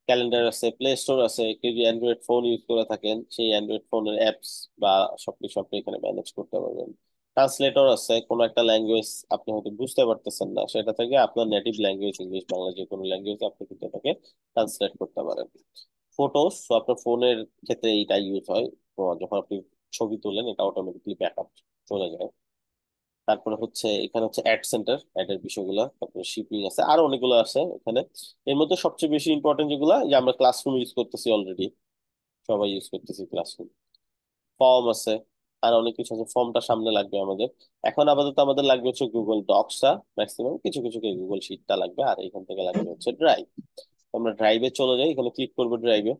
ক্যালেন্ডার আছে, প্লে স্টোর আছে, কেউ যদি অ্যান্ড্রয়েড ফোন ইউজ করে থাকেন সেই অ্যান্ড্রয়েড ফোনের অ্যাপস বা সবকিছু আপনি এখানে ম্যানেজ করতে পারবেন। ট্রান্সলেটর আছে, কোনো একটা ল্যাঙ্গুয়েজ আপনি হয়তো বুঝতে পারতেছেন না, সেটা থেকে আপনার নেটিভ ল্যাঙ্গুয়েজ, ইংলিশ বাংলা যে কোনো ল্যাঙ্গুয়েজ আপনি কিন্তু এটাকে ট্রান্সলেট করতে পারেন। ফটোস, তো আপনার ফোনের ক্ষেত্রে এইটা ইউজ হয়, তো যখন আপনি ছবি তোলেন এটা অটোমেটিকলি ব্যাকআপ চলে যায়। তারপরে হচ্ছে এখানে হচ্ছে অ্যাড সেন্টার, অ্যাড এর বিষয়গুলো, তারপরে শিপিং আছে, আরো অনেকগুলো আছে এখানে। এর মধ্যে সবচেয়ে বেশি ইম্পর্টেন্ট যেগুলো, যে আমরা ক্লাসরুম ইউজ করতেছি অলরেডি, সবাই ইউজ করতেছি ক্লাসরুম। ফর্ম আছে, আর অনেক কিছু আছে, ফর্মটা সামনে লাগবে আমাদের। এখন আপাতত আমাদের লাগবে হচ্ছে গুগল ডক্সটা, ম্যাক্সিমাম কিছু কিছু গুগল শিটটা লাগবে, আর এখান থেকে লাগবে হচ্ছে ড্রাইভ। আমরা ড্রাইভে চলে যাই, এখানে ক্লিক করবো ড্রাইভে।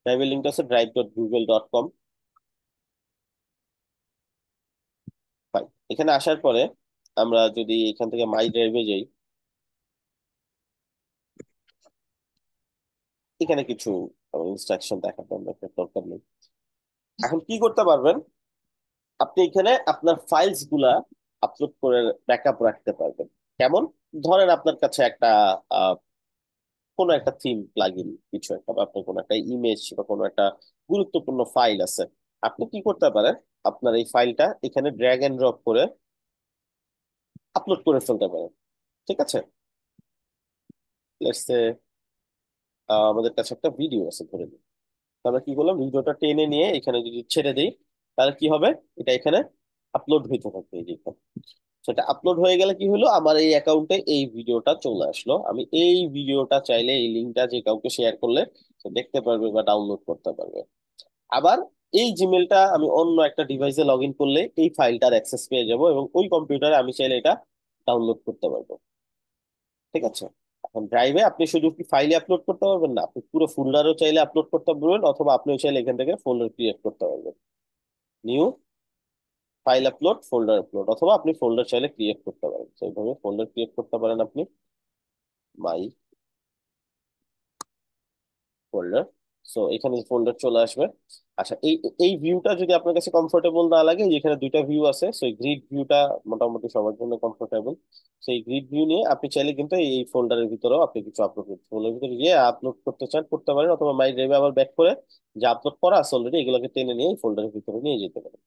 ড্রাইভের লিঙ্কটা আছে drive.google.com। ফাইন, এখানে আসার পরে আমরা যদি এখান থেকে মাই ড্রাইভে যাই, এখানে কিছু ইনস্ট্রাকশন দেখাতে আমরা একটা দরকার নেই। এখন কি করতে পারবেন, আপনি এখানে আপনার ফাইলস গুলা আপলোড করে ব্যাকআপ রাখতে পারবেন। কেমন? ধরেন আপনার কাছে একটা কোনো একটা থিম প্লাগইন কিছু একটা, বা আপনার কোনো একটা ইমেজ বা কোনো একটা গুরুত্বপূর্ণ ফাইল আছে, আপনি কি করতে পারেন, আপনার এই ফাইলটা এখানে ড্র্যাগ এন্ড ড্রপ করে আপলোড করে ফেলতে পারেন। ঠিক আছে, লেটস সে আমাদের কাছে একটা ভিডিও আছে ধরে নিই। তো আমরা কি করলাম, ভিডিওটা টেনে নিয়ে এখানে যদি ছেড়ে দিই, তাহলে কি হবে, এটা এখানে আপলোড হইতে থাকবে। এই যে এখানে। সেটা আপলোড হয়ে গেলে কি হলো, আমার এই অ্যাকাউন্টে এই ভিডিওটা চলে আসলো। আমি এই ভিডিওটা চাইলে এই লিঙ্কটা যে কাউকে শেয়ার করলে সে দেখতে পারবে বা ডাউনলোড করতে পারবে। আবার এই জিমেলটা আমি অন্য একটা ডিভাইসে লগ ইন করলে এই ফাইলটার অ্যাক্সেস পেয়ে যাব, এবং ওই কম্পিউটারে আমি চাইলে এটা ডাউনলোড করতে পারবো। ঠিক আছে, এখন ড্রাইভে আপনি শুধু কি ফাইলে আপলোড করতে পারবেন না, আপনি পুরো ফোল্ডারও চাইলে আপলোড করতে পারবেন, অথবা আপনিও চাইলে এখান থেকে ফোল্ডার ক্রিয়েট করতে পারবেন। New file upload, folder upload, অথবা আপনি ফোল্ডার চাইলে ক্রিয়েট করতে পারেন। তো এইভাবে ফোল্ডার ক্রিয়েট করতে পারেন আপনি, মাই ফোল্ডার। সো এখানে ফোল্ডার চলে আসবে। আচ্ছা, এই এই ভিউটা যদি আপনার কাছে কমফোর্টেবল না লাগে, যেখানে দুইটা ভিউ আছে, সো এই গ্রিড ভিউটা মোটামুটি সবার জন্য কমফোর্টেবল। সেই গ্রিড ভিউ নিয়ে আপনি চাইলে কিন্তু এই ফোল্ডারের ভিতরেও আপনি কিছু আপলোড করতে, ফোল্ডারের ভিতরে গিয়ে আপলোড করতে চান করতে পারেন, অথবা মাই ড্রাইভে আবার ব্যাক করে যে আপলোড করা আছে অলরেডি এগুলোকে টেনে নিয়ে এই ফোল্ডারের ভিতরে নিয়ে যেতে পারেন।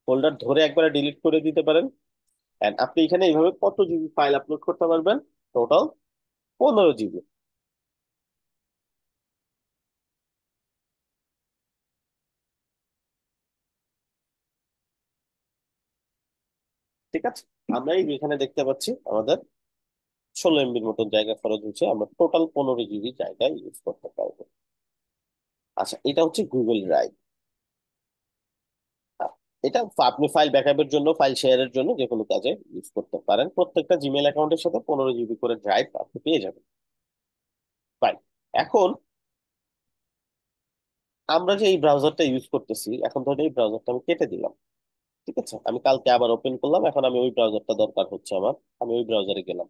ফোল্ডার ধরে একবারে ডিলিট করে দিতে পারেন। এন্ড আপনি এখানে এইভাবে কত জিবি ফাইল আপলোড করতে পারবেন, টোটাল 15 জিবি। ঠিক আছে, আমরা এই এখানে দেখতে পাচ্ছি আমাদের 16 এমবির মতন জায়গা খরচ হচ্ছে, আমরা টোটাল 15 জিবি জায়গা ইউজ করতে পারবো। আচ্ছা, এটা হচ্ছে গুগল ড্রাইভ। এটা আপনি ফাইল ব্যাকআপের জন্য, ফাইল শেয়ারের জন্য যে কোনো কাজে ইউজ করতে পারেন। প্রত্যেকটা জিমেল অ্যাকাউন্টের সাথে 15 জিবি করে ড্রাইভ আপনি পেয়ে যাবেন। ফাইন। এখন আমরা যে এই ব্রাউজারটা ইউজ করতেছি, এখন ধরে এই ব্রাউজারটা আমি কেটে দিলাম। ঠিক আছে, আমি কালকে আবার ওপেন করলাম, এখন আমি ওই ব্রাউজারটা দরকার হচ্ছে আমার, আমি ওই ব্রাউজারে গেলাম।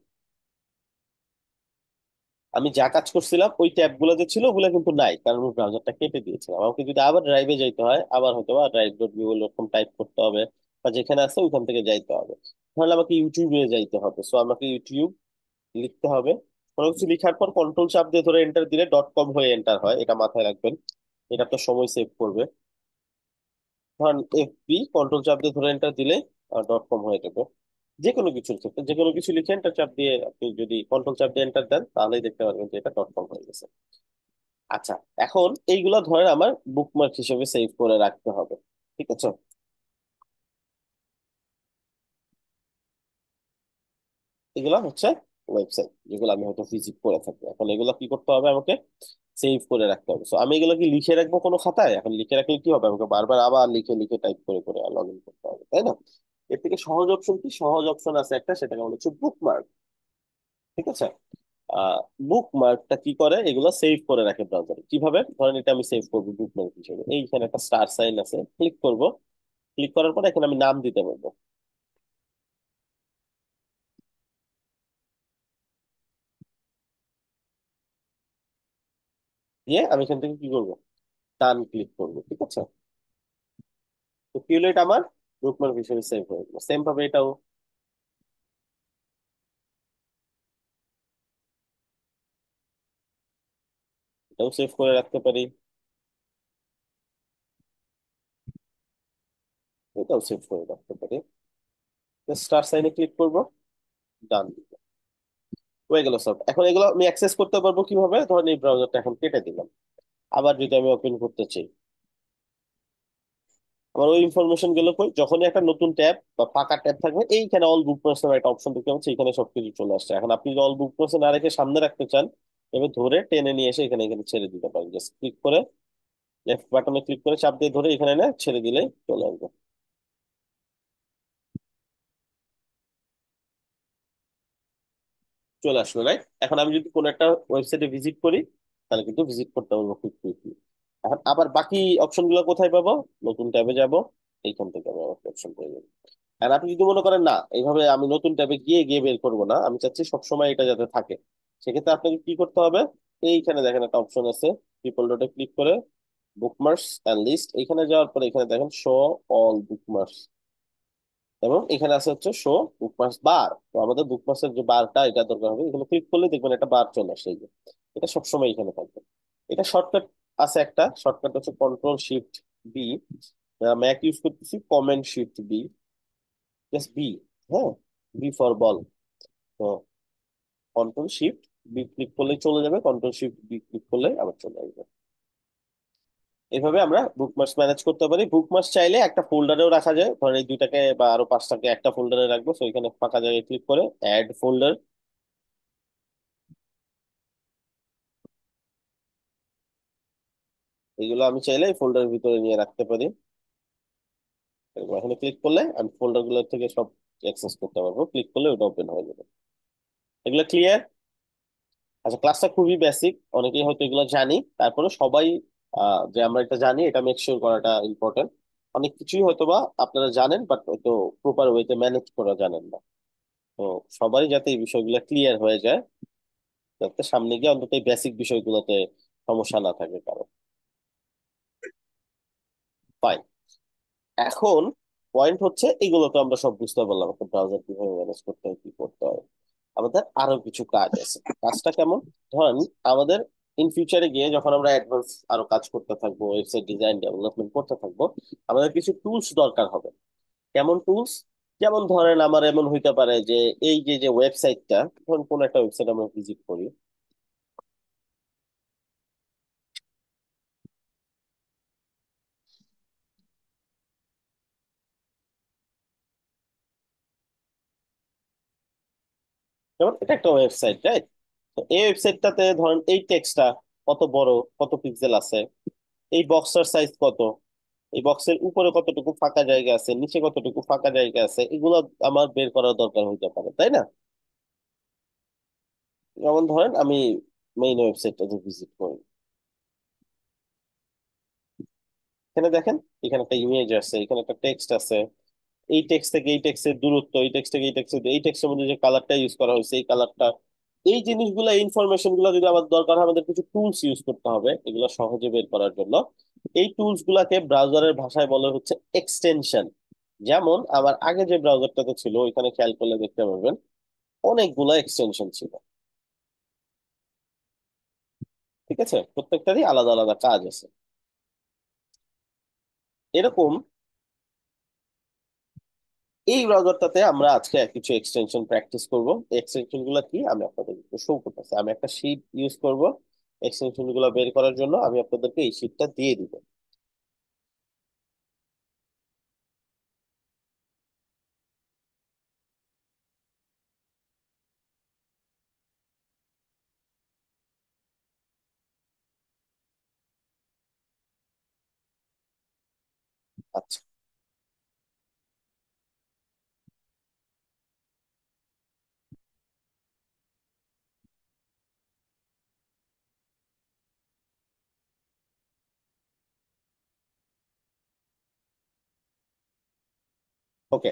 আমি যা কাজ করছিলাম ওই ট্যাব গুলো যে ছিল ওগুলো কিন্তু নাই, কারণ ওই ব্রাউজারটা কেটে দিয়েছিলাম। আমাকে যদি আবার ড্রাইভে যাইতে হয়, আবার হয়তো বা ড্রাইভ ডট গুগল এরকম টাইপ করতে হবে, বা যেখানে আছে ওইখান থেকে যাইতে হবে। তাহলে আমাকে ইউটিউবে যাইতে হবে, সো আমাকে ইউটিউব লিখতে হবে। কোনো কিছু লিখার পর কন্ট্রোল চাপ দিয়ে ধরে এন্টার দিলে ডট কম হয়ে এন্টার হয়, এটা মাথায় রাখবেন। এটা আপনার সময় সেভ করবে। ধরেন এফবি, কন্ট্রোল চাপ দিয়ে ধরে এন্টার দিলে ডট কম হয়ে যাবে। যে কোনো কিছুর ক্ষেত্রে যে কোনো কিছু লিখে এন্টার চাপ দিয়ে আপনি যদি কন্ট্রোল চাপ দিয়ে এন্টার দেন, তাহলেই দেখতে পারবেন যে এটা ডট কম হয়ে গেছে। আচ্ছা, এখন এইগুলা ধরেন আমার বুকমার্ক হিসেবে সেভ করে রাখতে হবে। ঠিক আছে, এগুলা হচ্ছে ওয়েবসাইট যেগুলো আমি হয়তো ভিজিট করে থাকি। এখন এগুলো কি করতে হবে, আমাকে সেভ করে রাখতে হবে। তো আমি এগুলো কি লিখে রাখবো কোনো খাতায়? এখন লিখে রাখলে কি হবে, আমাকে বারবার আবার লিখে লিখে টাইপ করে করে লগ ইন করতে হবে, তাই না? এর থেকে সহজ অপশন কি, সহজ অপশন আছে একটা, সেটাকে বলা হচ্ছে বুকমার্ক। ঠিক আছে, বুকমার্কটা কি করে, এগুলো সেভ করে রাখে ব্রাউজারে। কিভাবে, ধরেন এটা আমি সেভ করবো বুকমার্ক হিসেবে, এইখানে একটা স্টার সাইন আছে, ক্লিক করব। ক্লিক করার পর এখানে আমি নাম দিতে পারবো। দিয়ে আমি এখান থেকে কি করবো, ডান ক্লিক করবো। ঠিক আছে, তো কি হলো, এটা আমার বুকমার্ক হিসেবে সেভ হয়ে গেলো। সেম ভাবে এটাও, এটাও সেভ করে রাখতে পারি, এটাও সেভ করে রাখতে পারি। স্টার সাইনে ক্লিক করবো, ডান, হয়ে গেল সব। এখন এগুলো আমি অ্যাক্সেস করতে পারবো কিভাবে, ধরেন এই ব্রাউজারটা এখন কেটে দিলাম, আবার যদি আমি ওপেন করতে চাই, আমার ওই ইনফরমেশন গুলো কই, যখনই একটা নতুন ট্যাব বা ফাঁকা ট্যাব থাকবে, এইখানে অল বুক মার্কস নামে একটা অপশন দেখতে পাচ্ছি, এখানে সবকিছু চলে আসছে। এখন আপনি যদি অল বুক মার্কস না রেখে সামনে রাখতে চান, এবার ধরে টেনে নিয়ে এসে এখানে এখানে ছেড়ে দিতে পারেন। জাস্ট ক্লিক করে, লেফট বাটনে ক্লিক করে চাপ দিয়ে ধরে এখানে এনে ছেড়ে দিলেই চলে আসবে। চলে আসলো, রাইট? এখন আমি যদি কোনো একটা ওয়েবসাইটে ভিজিট করি, তাহলে কিন্তু ভিজিট করতে পারবো খুব কুইকলি। এখন আবার বাকি অপশন গুলো কোথায় পাবো, নতুন ট্যাবে যাব, এইখান থেকে আমি অপশন পেয়ে যাবো। আর আপনি যদি মনে করেন না, এইভাবে আমি নতুন ট্যাবে গিয়ে গিয়ে বের করবো না, আমি চাচ্ছি সবসময় এটা যাতে থাকে, সেক্ষেত্রে আপনাকে কি করতে হবে, এইখানে দেখেন একটা অপশন আছে, ট্রিপল ডটে ক্লিক করে বুকমার্কস অ্যান্ড লিস্ট, এখানে যাওয়ার পরে এখানে দেখেন শো অল বুকমার্কস। এবং এখানে আছে হচ্ছে শো বুকমার্কস বার। তো আমাদের বুকমার্কসের যে বারটা এটা দরকার হবে, এখানে ক্লিক করলে দেখবেন একটা বার চলে আসে, এই যে এটা সবসময় এখানে থাকবে। এটা শর্টকাট আছে, একটা শর্টকাট হচ্ছে control shift B. Mac use করতেছি command shift B, just B. হ্যাঁ, বি ফর বল। তো কন্ট্রোল শিফট বি ক্লিক করলে চলে যাবে, কন্ট্রোল শিফট বি ক্লিক করলে আবার চলে আসবে। এভাবে আমরা বুকমার্কস ম্যানেজ করতে পারি। বুকমার্কস চাইলে একটা ফোল্ডারেও রাখা যায়, ধরেন এই দুইটাকে বা আরো পাঁচটাকে একটা ফোল্ডারে রাখবো, তো এখানে ফাঁকা জায়গায় ক্লিক করে অ্যাড ফোল্ডার, এগুলো আমি চাইলে এই ফোল্ডারের ভিতরে নিয়ে রাখতে পারি। এরকম এখানে ক্লিক করলে আমি ফোল্ডার গুলো থেকে সব অ্যাক্সেস করতে পারবো, ক্লিক করলে ওটা ওপেন হয়ে যাবে। এগুলো ক্লিয়ার? আচ্ছা, ক্লাসটা খুবই বেসিক, অনেকেই হয়তো এগুলো জানি, তারপরে সবাই যে আমরা এটা জানি এটা মেক শিওর করাটা ইম্পর্টেন্ট। অনেক কিছুই হয়তো বা আপনারা জানেন, বাট হয়তো প্রপার ওয়েতে ম্যানেজ করা জানেন না। তো সবারই যাতে এই বিষয়গুলো ক্লিয়ার হয়ে যায়, যাতে সামনে গিয়ে অন্তত এই বেসিক বিষয়গুলোতে সমস্যা না থাকে কারো। ফাইন। এখন পয়েন্ট হচ্ছে, এগুলো তো আমরা সব বুঝতে পারলাম একটা ব্রাউজার কিভাবে ম্যানেজ করতে হয়, কি করতে হয়। আমাদের আরো কিছু কাজ আছে। কাজটা কেমন? ধরেন আমাদের ইন ফিউচারে গিয়ে যখন আমরা অ্যাডভান্স আরো কাজ করতে থাকবো, ওয়েবসাইট ডিজাইন ডেভেলপমেন্ট করতে থাকবো, আমাদের কিছু টুলস দরকার হবে। কেমন টুলস? যেমন ধরেন আমার এমন হইতে পারে যে এই যে যে ওয়েবসাইটটা, ধরুন কোন একটা ওয়েবসাইট আমরা ভিজিট করি, যেমন এটা একটা ওয়েবসাইট, রাইট? তো এই ওয়েবসাইটটাতে ধরেন এই টেক্সটটা কত বড়, কত পিক্সেল আছে, এই বক্সটার সাইজ কত, এই বক্সের উপরে কতটুকু ফাঁকা জায়গা আছে, নিচে কতটুকু ফাঁকা জায়গা আছে, এগুলো আমার বের করার দরকার হইতে পারে, তাই না? যেমন ধরেন আমি মেইন ওয়েবসাইটটা যে ভিজিট করি, এখানে দেখেন, এখানে একটা ইমেজ আছে, এখানে একটা টেক্সট আছে, এই টেক্সট থেকে এই টেক্সটের দূরত্ব, এই টেক্সট থেকে এই টেক্সট, এই টেক্সটের মধ্যে যে কালারটা ইউজ করা হয়েছে এই কালারটা, এই জিনিসগুলো ইনফরমেশন গুলো যদি আমার দরকার হয়, আমাদের কিছু টুলস ইউজ করতে হবে এগুলো সহজে বের করার জন্য। এই টুলস গুলাকে ব্রাউজারের ভাষায় বলা হচ্ছে এক্সটেনশন। যেমন আমার আগে যে ব্রাউজারটাতে ছিল, ওইখানে খেয়াল করলে দেখতে পারবেন অনেকগুলো এক্সটেনশন ছিল। ঠিক আছে, প্রত্যেকটারই আলাদা আলাদা কাজ আছে। এরকম এই ব্রাউজারটাতে আমরা আজকে কিছু এক্সটেনশন প্র্যাকটিস করব। এক্সটেনশন গুলো কি আমি আপনাদের শো করতেছি। আমি একটা শীট ইউজ করব এক্সটেনশন গুলো বের করার জন্য, আমি আপনাদেরকে এই শীটটা দিয়ে দিব। আচ্ছা, ওকে।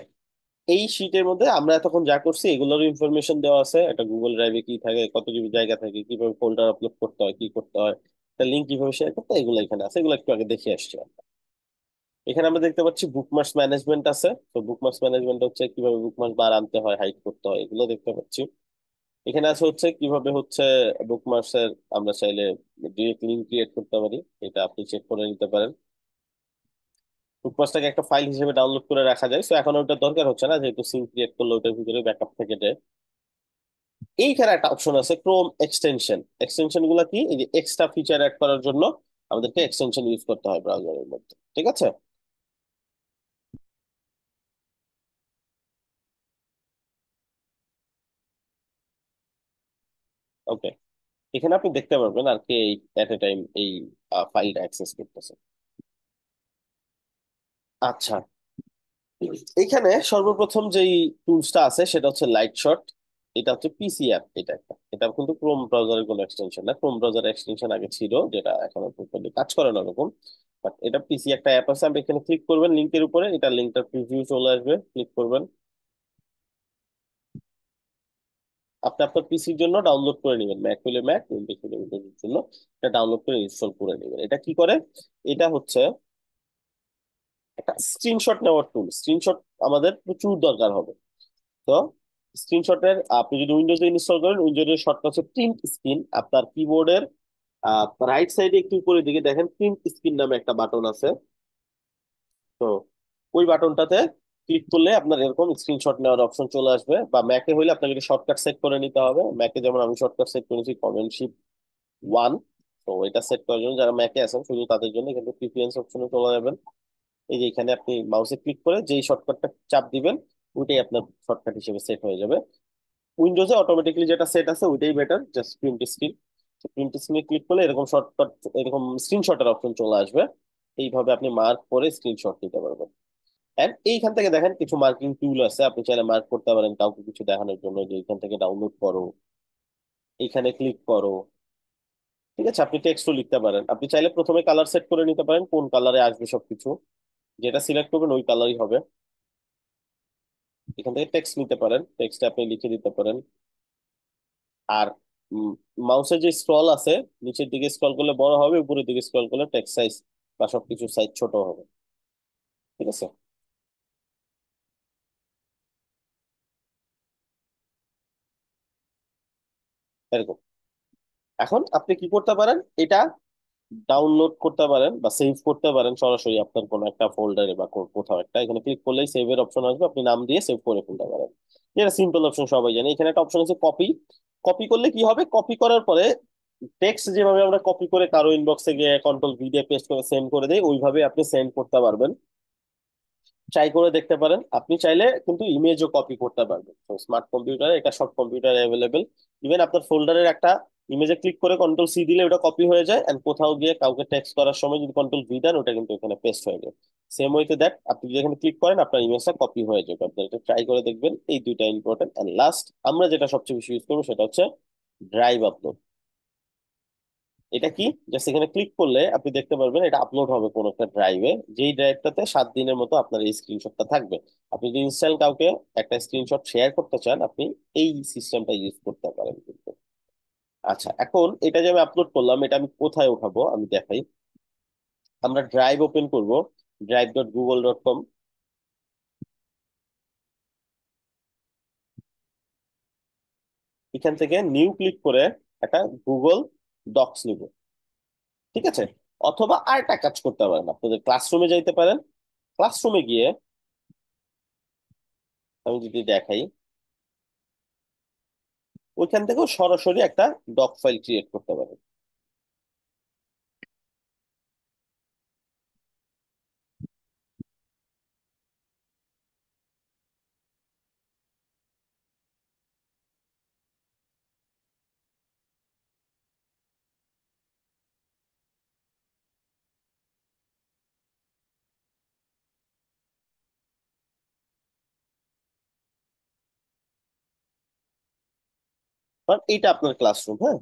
এই শীটের মধ্যে আমরা এতক্ষণ যা করছি এগুলোর ইনফরমেশন দেওয়া আছে, একটা গুগল ড্রাইভে কি থাকে, কত জিবি জায়গা থাকে, কিভাবে ফোল্ডার আপলোড করতে হয়, কি করতে হয়, একটা লিঙ্ক কিভাবে শেয়ার করতে হয়, এগুলো এখানে আছে, এগুলো একটু আগে দেখে আসছি আমরা। এখানে আমরা দেখতে পাচ্ছি বুকমার্কস ম্যানেজমেন্ট আছে। তো বুকমার্কস ম্যানেজমেন্ট হচ্ছে কিভাবে বুকমার্ক বার আনতে হয়, হাইড করতে হয়, এগুলো দেখতে পাচ্ছি। এখানে আছে হচ্ছে কিভাবে হচ্ছে বুকমার্কস এর আমরা চাইলে ডিরেক্ট লিঙ্ক ক্রিয়েট করতে পারি, এটা আপনি চেক করে নিতে পারেন। বুকমার্কসটাকে একটা ফাইল হিসেবে ডাউনলোড করে রাখা যায়, তো এখন ওটা দরকার হচ্ছে না, যেহেতু সিঙ্ক ক্রিয়েট করলে ওটার ভিতরে ব্যাকআপ থেকে যায়। এইখানে একটা অপশন আছে ক্রোম এক্সটেনশন। এক্সটেনশন গুলা কি? এই যে এক্সট্রা ফিচার অ্যাড করার জন্য আমাদেরকে এক্সটেনশন ইউজ করতে হয় ব্রাউজারের মধ্যে, ঠিক আছে? ওকে, এখানে আপনি দেখতে পারবেন আর কি এট এ টাইম এই ফাইলটা অ্যাক্সেস করতেছে। আচ্ছা, এইখানে সর্বপ্রথম যেই টুলসটা আছে সেটা হচ্ছে লাইট শট। এটা হচ্ছে পিসি অ্যাপ, এটা একটা, এটা কিন্তু ক্রোম ব্রাউজারের কোনো এক্সটেনশন না। ক্রোম ব্রাউজারের এক্সটেনশন আগে ছিল, যেটা এখন প্রপারলি কাজ করে না ওরকম। বাট এটা পিসি একটা অ্যাপ আছে, আপনি এখানে ক্লিক করবেন লিঙ্কের উপরে, এটা লিঙ্কটার প্রিভিউ চলে আসবে, ক্লিক করবেন। আপনি আপনার পিসির জন্য ডাউনলোড করে নেবেন, ম্যাক হলে ম্যাক, উইন্ডোজ হলে উইন্ডোজের জন্য এটা ডাউনলোড করে ইনস্টল করে নেবেন। এটা কি করে? এটা হচ্ছে একটা স্ক্রিনশট নেওয়ার টুল, স্ক্রিনশট আমাদের প্রচুর দরকার হবে। তো স্ক্রিনশটের আপনি যদি উইন্ডোজে ইনস্টল করেন, উইন্ডোজের শর্টকাট হচ্ছে প্রিন্ট স্ক্রিন। আপনার কিবোর্ডের রাইট সাইডে একটু উপরের দিকে দেখেন প্রিন্ট স্ক্রিন নামে একটা বাটন আছে। তো ওই বাটনটাতে ক্লিক করলে আপনার এরকম স্ক্রিনশট নেওয়ার অপশন চলে আসবে। বা ম্যাকে হইলে আপনাকে একটা শর্টকাট সেট করে নিতে হবে। ম্যাকে যেমন আমি শর্টকাট সেট করেছি কমেন্ট শিপ 1। তো এটা সেট করার জন্য যারা ম্যাকে আছেন শুধু তাদের জন্য কিন্তু প্রিফারেন্স অপশনে চলে যাবেন। এই যে এখানে আপনি মাউসে ক্লিক করে যেই শর্টকাটটা চাপ দিবেন ওইটাই আপনার শর্টকাট হিসেবে সেট হয়ে যাবে। উইন্ডোজে অটোমেটিকলি যেটা সেট আছে ওইটাই better, just print screen. Print স্ক্রিনে ক্লিক করলে এরকম শর্টকাট, এরকম স্ক্রিনশটের অপশন চলে আসবে। এইভাবে আপনি মার্ক করে স্ক্রিনশট নিতে পারবেন। এন্ড এইখান থেকে দেখেন কিছু মার্কিং টুল আছে, আপনি চাইলে মার্ক করতে পারেন কাউকে কিছু দেখানোর জন্য, যে এইখান থেকে ডাউনলোড করো, এইখানে ক্লিক করো। ঠিক আছে, আপনি টেক্সটও লিখতে পারেন। আপনি চাইলে প্রথমে কালার সেট করে নিতে পারেন কোন কালারে আসবে সবকিছু, যেটা সিলেক্ট করবেন ওই কালারই হবে। এখান থেকে টেক্সট নিতে পারেন, টেক্সটে আপনি লিখে দিতে পারেন। আর মাউসের যে স্ক্রল আছে, নিচের দিকে স্ক্রল করলে বড় হবে, উপরের দিকে স্ক্রল করলে টেক্সট সাইজ বা সবকিছু সাইজ ছোট হবে। ঠিক আছে, এরকম। এখন আপনি কি করতে পারেন, এটা ডাউনলোড করতে পারেন বা সেভ করতে পারেন সরাসরি আপনার কোনো একটা ফোল্ডারে বা কোথাও একটা। এখানে ক্লিক করলেই সেভের অপশন আসবে, আপনি নাম দিয়ে সেভ করে ফেলতে পারেন। এটা সিম্পল অপশন, সবাই জানে। এখানে একটা অপশন আছে কপি। কপি করলে কি হবে, কপি করার পরে টেক্সট যেভাবে আমরা কপি করে কারো ইনবক্সে গিয়ে কন্ট্রোল ভি দিয়ে পেস্ট করে সেন্ড করে দেই, ওইভাবে আপনি সেন্ড করতে পারবেন। ট্রাই করে দেখতে পারেন। আপনি চাইলে কিন্তু ইমেজও কপি করতে পারবেন। তো স্মার্ট কম্পিউটারে এটা সব কম্পিউটারে অ্যাভেলেবেল। ইভেন আপনার ফোল্ডারের একটা ইমেজে ক্লিক করে কন্ট্রোল সি দিলে ওটা কপি হয়ে যায়, এন্ড কোথাও গিয়ে কাউকে টেক্সট করার সময় যদি কন্ট্রোল ভি দেন ওটা কিন্তু এখানে পেস্ট হয়ে যায়। সেম ওয়েতে দেখ, আপনি যদি এখানে ক্লিক করেন আপনার ইমেজটা কপি হয়ে যাবে। আপনি এটা ট্রাই করে দেখবেন। এই দুইটা ইম্পর্টেন্ট। এন্ড লাস্ট, আমরা যেটা সবচেয়ে বেশি ইউজ করবো সেটা হচ্ছে ড্রাইভ আপলোড। এটা কি, জাস্ট এখানে ক্লিক করলে আপনি দেখতে পারবেন এটা আপলোড হবে কোন একটা ড্রাইভে, যেই ড্রাইভটাতে 7 দিনের মতো আপনার এই স্ক্রিনশটটা থাকবে। আপনি যদি ইনস্ট্যান্ট কাউকে একটা স্ক্রিনশট শেয়ার করতে চান, আপনি এই সিস্টেমটা ইউজ করতে পারেন কিন্তু। আচ্ছা, এখন এটা যে আমি আপলোড করলাম, এটা আমি কোথায় উঠাবো আমি দেখাই। আমরা ড্রাইভ ওপেন করব, drive.google.com। এখান থেকে নিউ ক্লিক করে একটা গুগল ডক্স নিব। ঠিক আছে, অথবা আরেকটা কাজ করতে পারেন, আপনাদের ক্লাসরুমে যাইতে পারেন। ক্লাসরুমে গিয়ে আমি যদি দেখাই, ওইখান থেকেও সরাসরি একটা ডক ফাইল ক্রিয়েট করতে পারেন। কারণ এইটা আপনার ক্লাসরুম, হ্যাঁ,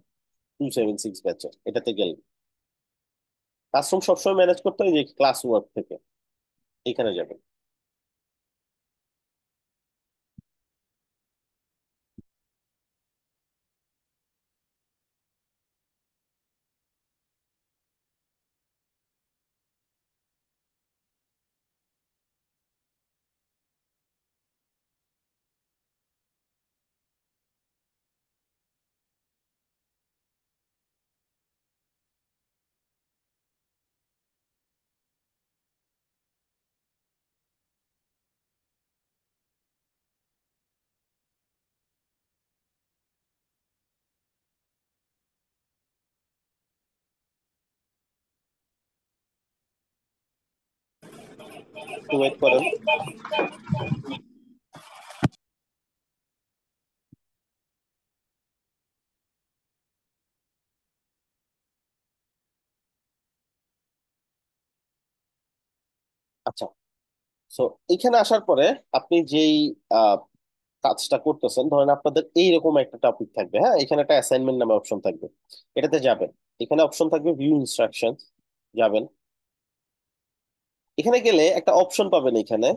276 ব্যাচের, এটাতে গেলেন। ক্লাসরুম সবসময় ম্যানেজ করতে হয় যে ক্লাস ওয়ার্ক থেকে, এখানে যাবেন। একটু ওয়েট করেন। আচ্ছা, সো এখানে আসার পরে আপনি যেই আহ, কাজটা করতেছেন, ধরেন আপনাদের এইরকম একটা টপিক থাকবে, হ্যাঁ, এখানে একটা অ্যাসাইনমেন্ট নামে অপশন থাকবে, এটাতে যাবেন। এখানে অপশন থাকবে ভিউ ইনস্ট্রাকশন, যাবেন। এখানে গেলে একটা অপশন পাবেন এখানে,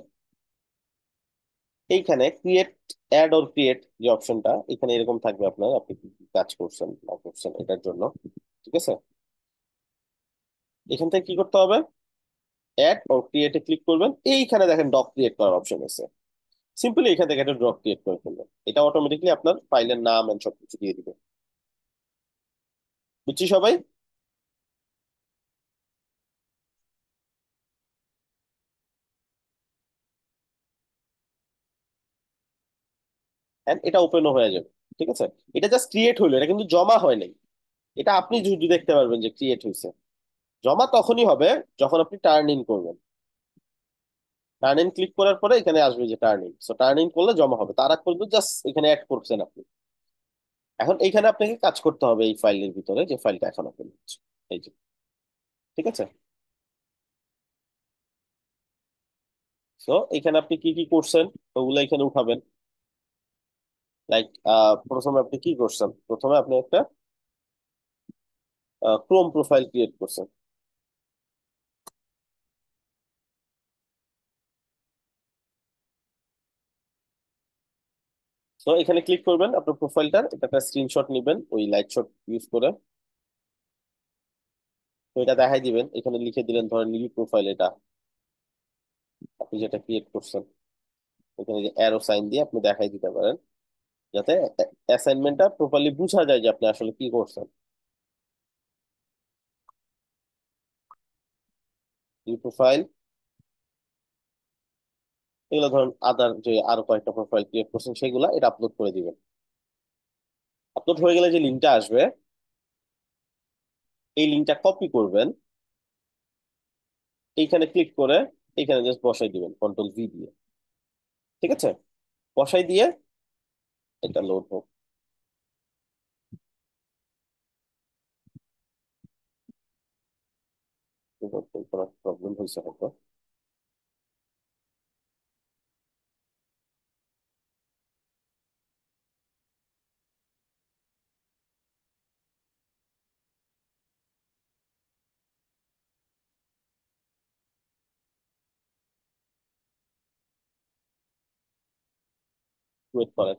এইখানে ক্রিয়েট অ্যাড অর ক্রিয়েট যে অপশনটা এখানে এরকম থাকবে আপনার, আপনি কি কি কাজ করছেন না করছেন এটার জন্য। ঠিক আছে, এখান থেকে কি করতে হবে, অ্যাড ও ক্রিয়েটে ক্লিক করবেন, এইখানে দেখেন ডক ক্রিয়েট করার অপশন আছে। সিম্পলি এখান থেকে একটা ডক ক্রিয়েট করে ফেলবেন, এটা অটোমেটিকলি আপনার ফাইলের নাম এন্ড সবকিছু দিয়ে দিবে। বুঝছি সবাই? এন্ড এটা ওপেনও হয়ে যাবে। ঠিক আছে, এটা জাস্ট ক্রিয়েট হইলো, এটা কিন্তু জমা হয় নাই। এটা আপনি যদি দেখতে পারবেন যে ক্রিয়েট হয়েছে। জমা তখনই হবে যখন আপনি টার্ন ইন করবেন। টার্ন ইন ক্লিক করার পরে এখানে আসবে যে turn in, so turn in করলে জমা হবে, তার আগ পর্যন্ত জাস্ট এখানে অ্যাড করছেন আপনি। এখন এইখানে আপনাকে কাজ করতে হবে এই ফাইলের ভিতরে, যে ফাইলটা এখন ওপেন হচ্ছে, এই যে। ঠিক আছে, সো এখানে আপনি কি কি করছেন ওগুলো এখানে উঠাবেন। লাইক প্রথমে আপনি কি করছেন, প্রথমে আপনি একটা ক্রোম প্রোফাইল ক্রিয়েট করছেন। তো এখানে ক্লিক করবেন আপনার প্রোফাইলটার, এটা একটা স্ক্রিনশট নেবেন ওই লাইট শট ইউজ করে। তো এটা দেখাই দিবেন, এখানে লিখে দিলেন ধরেন নিউ প্রোফাইল, এটা আপনি যেটা ক্রিয়েট করছেন। এখানে যে অ্যারো সাইন দিয়ে আপনি দেখাই দিতে পারেন, যাতে অ্যাসাইনমেন্টটা প্রপারলি বোঝা যায় যে আপনি আসলে কি করছেন। নিউ প্রোফাইল, এগুলো ধরুন আদার যে আরো কয়েকটা প্রোফাইল ক্রিয়েট করছেন সেগুলা এটা আপলোড করে দিবেন। আপলোড হয়ে গেলে যে লিঙ্কটা আসবে, এই লিঙ্কটা কপি করবেন, এইখানে ক্লিক করে এইখানে জাস্ট বসাই দিবেন কন্ট্রোল V দিয়ে। ঠিক আছে, বসাই দিয়ে এটা লোড হোক। কোনো প্রবলেম হয়েছে হয়তো। ওয়েট করেন।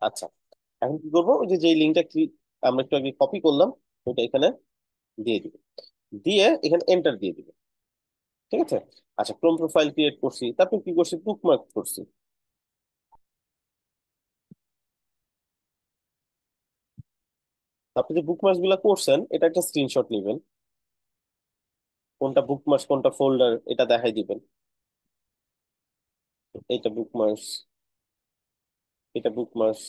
আচ্ছা, এখন কি করবো, ওই যে যে লিঙ্কটা আমরা একটু আগে কপি করলাম ওইটা এখানে দিয়ে দিব, দিয়ে এখানে এন্টার দিয়ে দিব। ঠিক আছে, আচ্ছা ক্রোম প্রোফাইল ক্রিয়েট করছি, তারপর কি করছি, বুকমার্ক করছি। আপনি যে বুকমার্কস গুলা করছেন এটা একটা স্ক্রিনশট নেবেন, কোনটা বুকমার্কস কোনটা ফোল্ডার এটা দেখাই দিবেন। এটা বুকমার্কস, এটা বুকমার্কস,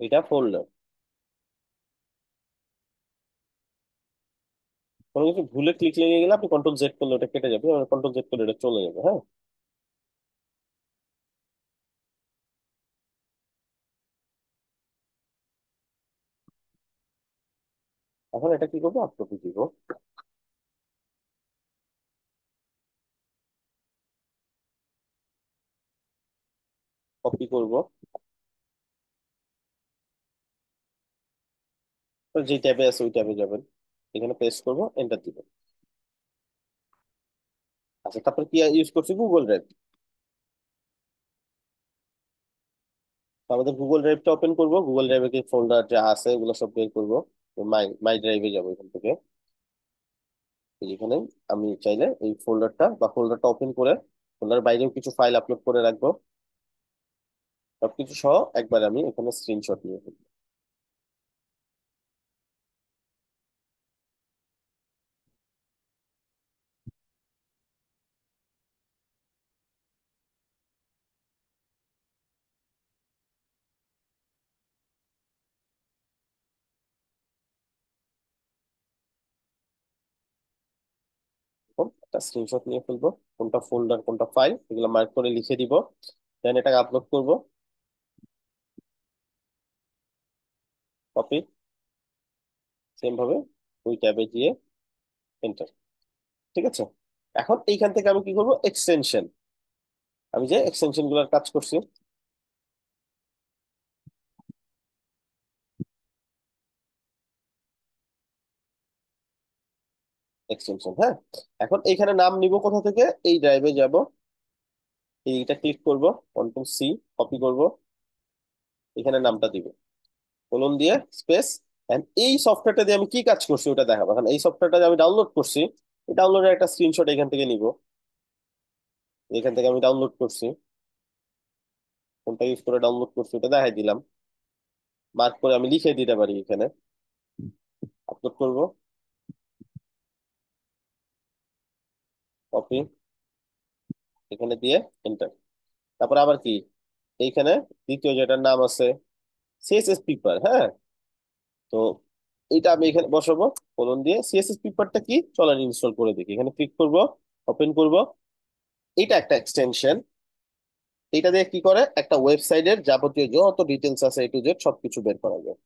এটা ফোল্ডার। কোনো কিছু ভুলে ক্লিক লেগে গেলে আপনি কন্ট্রোল Z করলে ওটা কেটে যাবে, কন্ট্রোল Z করলে এটা চলে যাবে। হ্যাঁ, এখন এটা কি করবো, আপলোড দিব। কপি করব, যে ট্যাবে আছে ওই ট্যাবে যাবেন, এখানে পেস্ট করব, এন্টার দিব। আচ্ছা, তারপর কি ইউজ করছি, গুগল ড্রাইভ। আমাদের গুগল ড্রাইভটা ওপেন করব, গুগল ড্রাইভে কি ফোল্ডার যা আছে ওগুলো সব বের করবো। মাই মাই ড্রাইভে যাবো এখান থেকে। এখানে আমি চাইলে এই ফোল্ডারটা ওপেন করে ফোল্ডার বাইরেও কিছু ফাইল আপলোড করে রাখবো, সবকিছু সহ একবার আমি এখানে স্ক্রিনশট নিয়ে ফেলবো। একটা স্ক্রিনশট নিয়ে ফেলবো, কোনটা ফোল্ডার কোনটা ফাইল এগুলো মার্ক করে লিখে দিব, দেন এটাকে আপলোড করব। কপি, সেম ভাবে ওই ট্যাবে গিয়ে এন্টার। ঠিক আছে, এখন এইখান থেকে আমি কি করব, এক্সটেনশন, আমি যে এক্সটেনশন গুলোর কাজ করছি, এক্সটেনশন, হ্যাঁ। এখন এইখানে নাম নিব কোথা থেকে, এই ড্রাইভে যাব, এইটা ক্লিক করব, কন্ট্রোল সি, কপি করব, এখানে নামটা দিব, কোলন দিয়ে স্পেস। এন্ড এই সফটওয়্যারটা দিয়ে আমি কি কাজ করছি ওটা দেখাবো। এখন এই সফটওয়্যারটা আমি ডাউনলোড করছি, এই ডাউনলোডের একটা স্ক্রিনশট এখান থেকে নিব, এখান থেকে আমি ডাউনলোড করছি, কোনটা ইউজ করে ডাউনলোড করছি ওটা দেখাই দিলাম, মার্ক করে আমি লিখে দিতে পারি এখানে, আপলোড করব, কপি, এখানে দিয়ে এন্টার। তারপর আবার কি, এইখানে দ্বিতীয় যেটার নাম আছে সিএসএস পেপার, হ্যাঁ। তো এটা আমি এখানে বসাবো, কোলন দিয়ে সিএসএস পেপারটা কি, চলেন ইনস্টল করে দেখি, এখানে ক্লিক করব, ওপেন করব। এটা একটা এক্সটেনশন, এটা দিয়ে কি করে, একটা ওয়েবসাইটের যাবতীয় যত ডিটেলস আছে এ টু জেড সবকিছু বের করা যায়।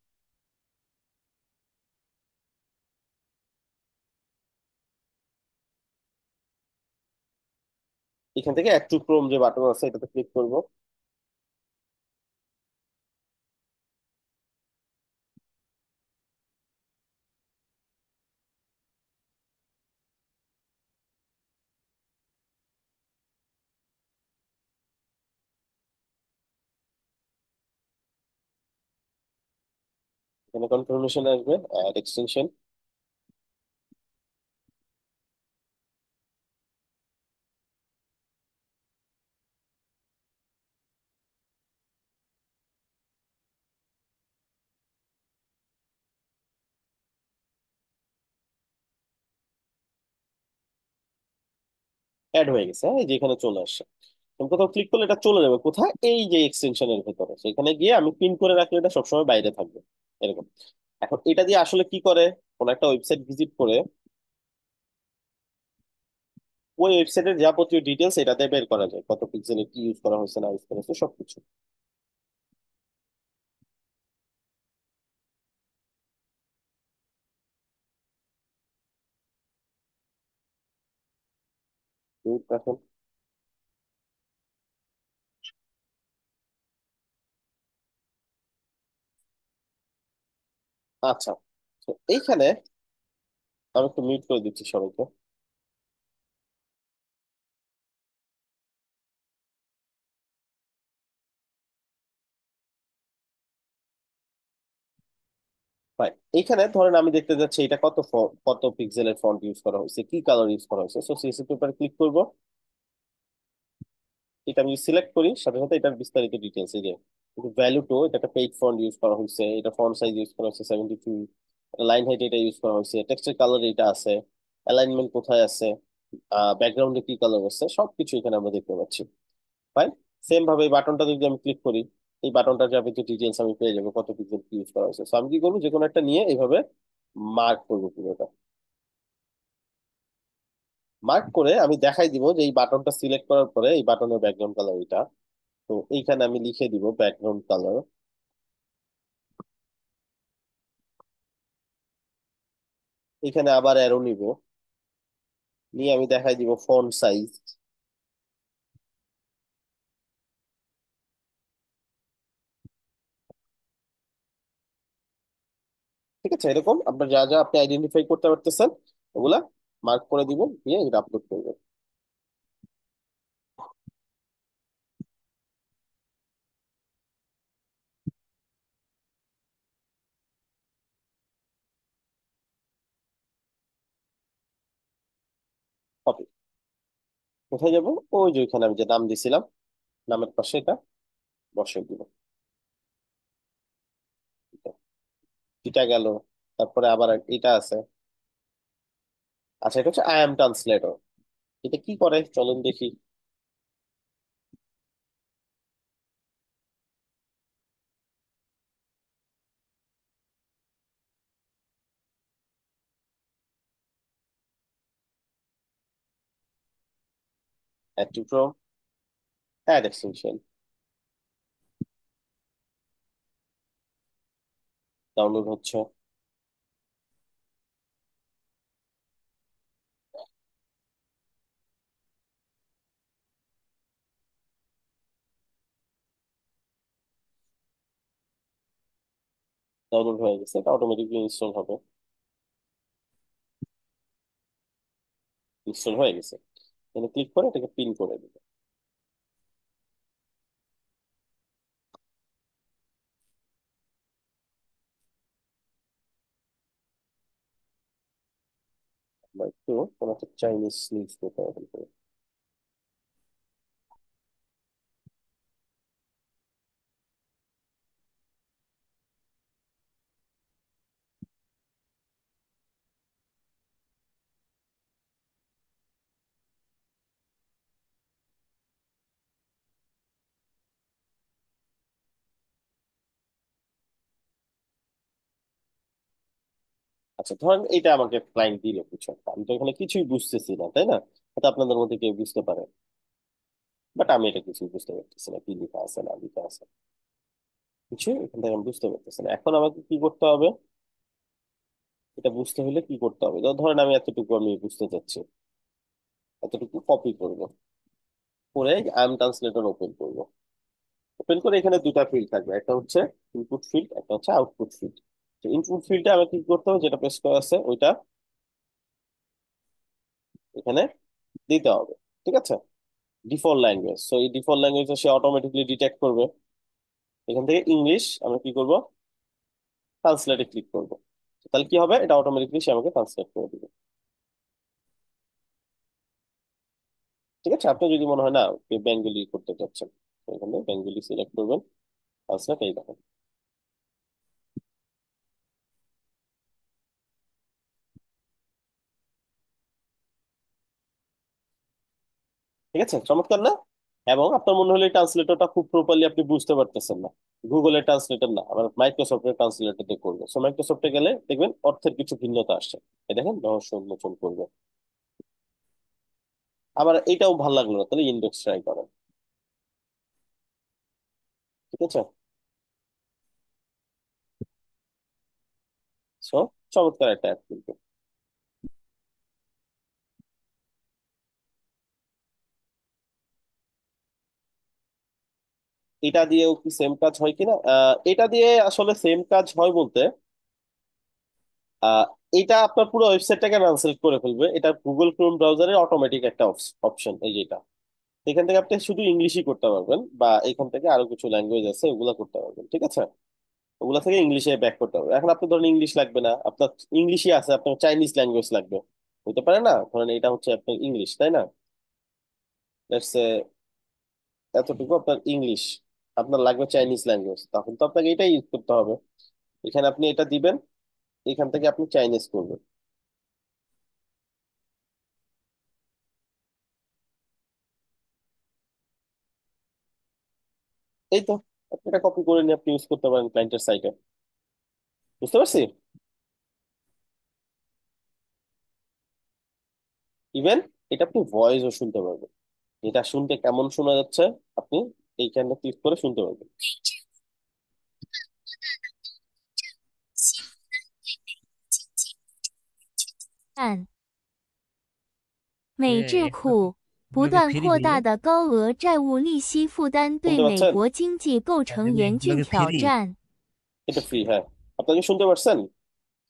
এখান থেকে অ্যাড টু ক্রোম যে বাটন আছে এটাতে ক্লিক করব, এখানে কনফার্মেশন আসবে, অ্যাড এক্সটেনশন। অ্যাড হয়ে গেছে, হ্যাঁ, এই যে এখানে চলে আসছে। আমি কোথাও ক্লিক করলে এটা চলে যাবে কোথায়, এই যে এক্সটেনশনের ভেতরে, সেখানে গিয়ে আমি পিন করে রাখলে এটা সবসময় বাইরে থাকবে, এরকম। এখন এটা দিয়ে আসলে কি করে, কোন একটা ওয়েবসাইট ভিজিট করে ওই ওয়েবসাইটের যাবতীয় ডিটেলস এটাতে বের করা যায়, কত পিক্সেলে কি ইউজ করা হয়েছে না ইউজ করা হয়েছে সবকিছু। রাখেন। আচ্ছা, তো এইখানে আমি একটু মিউট করে দিচ্ছি সবাইকে। Fine. এইখানে ধরেন আমি দেখতে যাচ্ছি এটা কত কত পিক্সেলের ফন্ট ইউজ করা হয়েছে, কি কালার ইউজ করা হয়েছে, সো সিএসএস পেপার ক্লিক করব। এটা আমি সিলেক্ট করি, সাথে সাথে এটার বিস্তারিত ডিটেলস, এই যে ভ্যালু টু, এটা একটা পেইড ফন্ট ইউজ করা হয়েছে, এটা ফন্ট সাইজ ইউজ করা হয়েছে 72, লাইন হাইট এটা ইউজ করা হয়েছে, টেক্সটের কালার এটা আছে, অ্যালাইনমেন্ট কোথায় আছে, ব্যাকগ্রাউন্ডে কি কালার আছে, সবকিছু এখানে আমরা দেখতে পাচ্ছি। ফাইন। সেম ভাবে এই বাটনটা যদি আমি ক্লিক করি, এই বাটনটা যাবতীয় ডিটেলস আমি পেয়ে যাবো, কত পিক্সেল কি ইউজ করা হয়েছে। So আমি কি করবো, যে কোনো একটা নিয়ে এইভাবে মার্ক করবো পুরোটা, মার্ক করে আমি দেখাই দিব যে এই বাটনটা সিলেক্ট করার পরে এই বাটনের ব্যাকগ্রাউন্ড কালার এটা। তো এইখানে আমি লিখে দিব ব্যাকগ্রাউন্ড কালার, এখানে আবার অ্যারো নিব, নিয়ে আমি দেখাই দিব ফন্ট সাইজ। ঠিক আছে, এরকম আপনার যা যা আপনি আইডেন্টিফাই করতে পারতেছেন ওগুলা মার্ক করে দিব, দিয়ে এটা আপলোড করবেন। কপি, কোথায় যাব, ওই যে ওইখানে আমি যে নাম দিছিলাম, নামের পাশে এটা বসিয়ে দিব, এটা গেল। তারপরে আবার এটা আছে, আচ্ছা এটা হচ্ছে আই এম ট্রান্সলেটর। এটা কি করে চলুন দেখি। Add to Chrome, add extension, download হচ্ছে। ডাউনলোড হয়ে গেছে, এটা অটোমেটিকলি ইনস্টল হবে। ইনস্টল হয়ে গেছে, এখানে ক্লিক করে এটাকে পিন করে দিবে। আমরা একটু কোনো একটা চাইনিজ নিউজ পেপার ওপেন করি। আচ্ছা, ধরেন এটা আমাকে ক্লায়েন্ট দিল কিছু একটা, আমি তো এখানে কিছুই বুঝতেছি না, তাই না? হয়তো আপনাদের মধ্যে কেউ বুঝতে পারে, বাট আমি এটা কিছুই বুঝতে পারতেছি না, কি লেখা আছে না লেখা আছে, কিছু এখান থেকে আমি বুঝতে পারতেছি না। এখন আমাকে কি করতে হবে? এটা বুঝতে হলে কি করতে হবে? ধরেন আমি এতটুকু আমি বুঝতে চাচ্ছি, এতটুকু কপি করব, করে আই এম ট্রান্সলেটর ওপেন করব। ওপেন করে এখানে দুটা ফিল্ড থাকবে, একটা হচ্ছে ইনপুট ফিল্ড, একটা হচ্ছে আউটপুট ফিল্ড। তো ইনপুট ফিল্ডে আমাকে কি করতে হবে? যেটা প্রেস করা আছে ওইটা এখানে দিতে হবে, ঠিক আছে? ডিফল্ট ল্যাঙ্গুয়েজ, সো এই ডিফল্ট ল্যাঙ্গুয়েজ সে অটোমেটিকলি ডিটেক্ট করবে। এখান থেকে ইংলিশ আমরা কি করব? ট্রান্সলেটে ক্লিক করব। তাহলে কি হবে? এটা অটোমেটিকলি সে আমাকে ট্রান্সলেট করে দিবে। ঠিক আছে, আপনি যদি মনে হয় না বেঙ্গলি করতে চাচ্ছেন, তো এখানে বেঙ্গলি সিলেক্ট করবেন, ট্রান্সলেট এই দেখেন। ঠিক আছে, চমৎকার না? এবং আপনার মনে হলে ট্রান্সলেটরটা খুব প্রপারলি আপনি বুঝতে পারতেছেন না, গুগলের ট্রান্সলেটর না, আবার মাইক্রোসফটের ট্রান্সলেটর দিয়ে করবে। সো মাইক্রোসফটে গেলে দেখবেন অর্থের কিছু ভিন্নতা আসছে। এই দেখেন, রহস্য উন্মোচন করবে। আবার এইটাও ভালো লাগলো না, তাহলে ইন্ডেক্স ট্রাই করেন। ঠিক আছে, সো চমৎকার একটা অ্যাপ কিন্তু। এটা দিয়েও কি সেম কাজ হয় কিনা? এটা দিয়ে আসলে সেম কাজ হয় বলতে, আহ, এটা আপনার পুরো ওয়েবসাইটটাকে ট্রান্সলেট করে ফেলবে। এটা গুগল ক্রোম ব্রাউজারের অটোমেটিক একটা অপশন, এই যেটা। এখান থেকে আপনি শুধু ইংলিশই করতে পারবেন, বা এখান থেকে আরো কিছু ল্যাঙ্গুয়েজ আছে ওগুলা করতে পারবেন, ঠিক আছে? ওগুলা থেকে ইংলিশে ব্যাক করতে হবে। এখন আপনি ধরেন ইংলিশ লাগবে না আপনার, ইংলিশই আছে, আপনার চাইনিজ ল্যাঙ্গুয়েজ লাগবে, হতে পারে না? ধরেন এটা হচ্ছে আপনার ইংলিশ, তাই না? লেটস সে এতটুকু আপনার ইংলিশ, আপনার লাগবে চাইনিজ ল্যাঙ্গুয়েজ, তখন তো আপনাকে এটাই ইউজ করতে হবে। এখানে আপনি এটা দিবেন, এখান থেকে আপনি চাইনিজ করবেন। এই তো, আপনি এটা কপি করে নিয়ে আপনি ইউজ করতে পারেন ক্লায়েন্টের সাইটে। বুঝতে পারছি? ইভেন এটা আপনি ভয়েসও শুনতে পারবেন, এটা শুনতে কেমন শোনা যাচ্ছে আপনি এইখানে ক্লিক করে শুনতে পারবেন। 按美智 এ 库不 এগুলো কি 断 ফ্রি 扩 হইলো? 大的高额债务利息负担对 শুনতে 美 পাচ্ছেন? 国经济构成严 এগুলো 峻 কি 挑 ফ্রি? 战。এটা ফ্রি, হ্যাঁ। আপনাকে শুনতে পারছেন?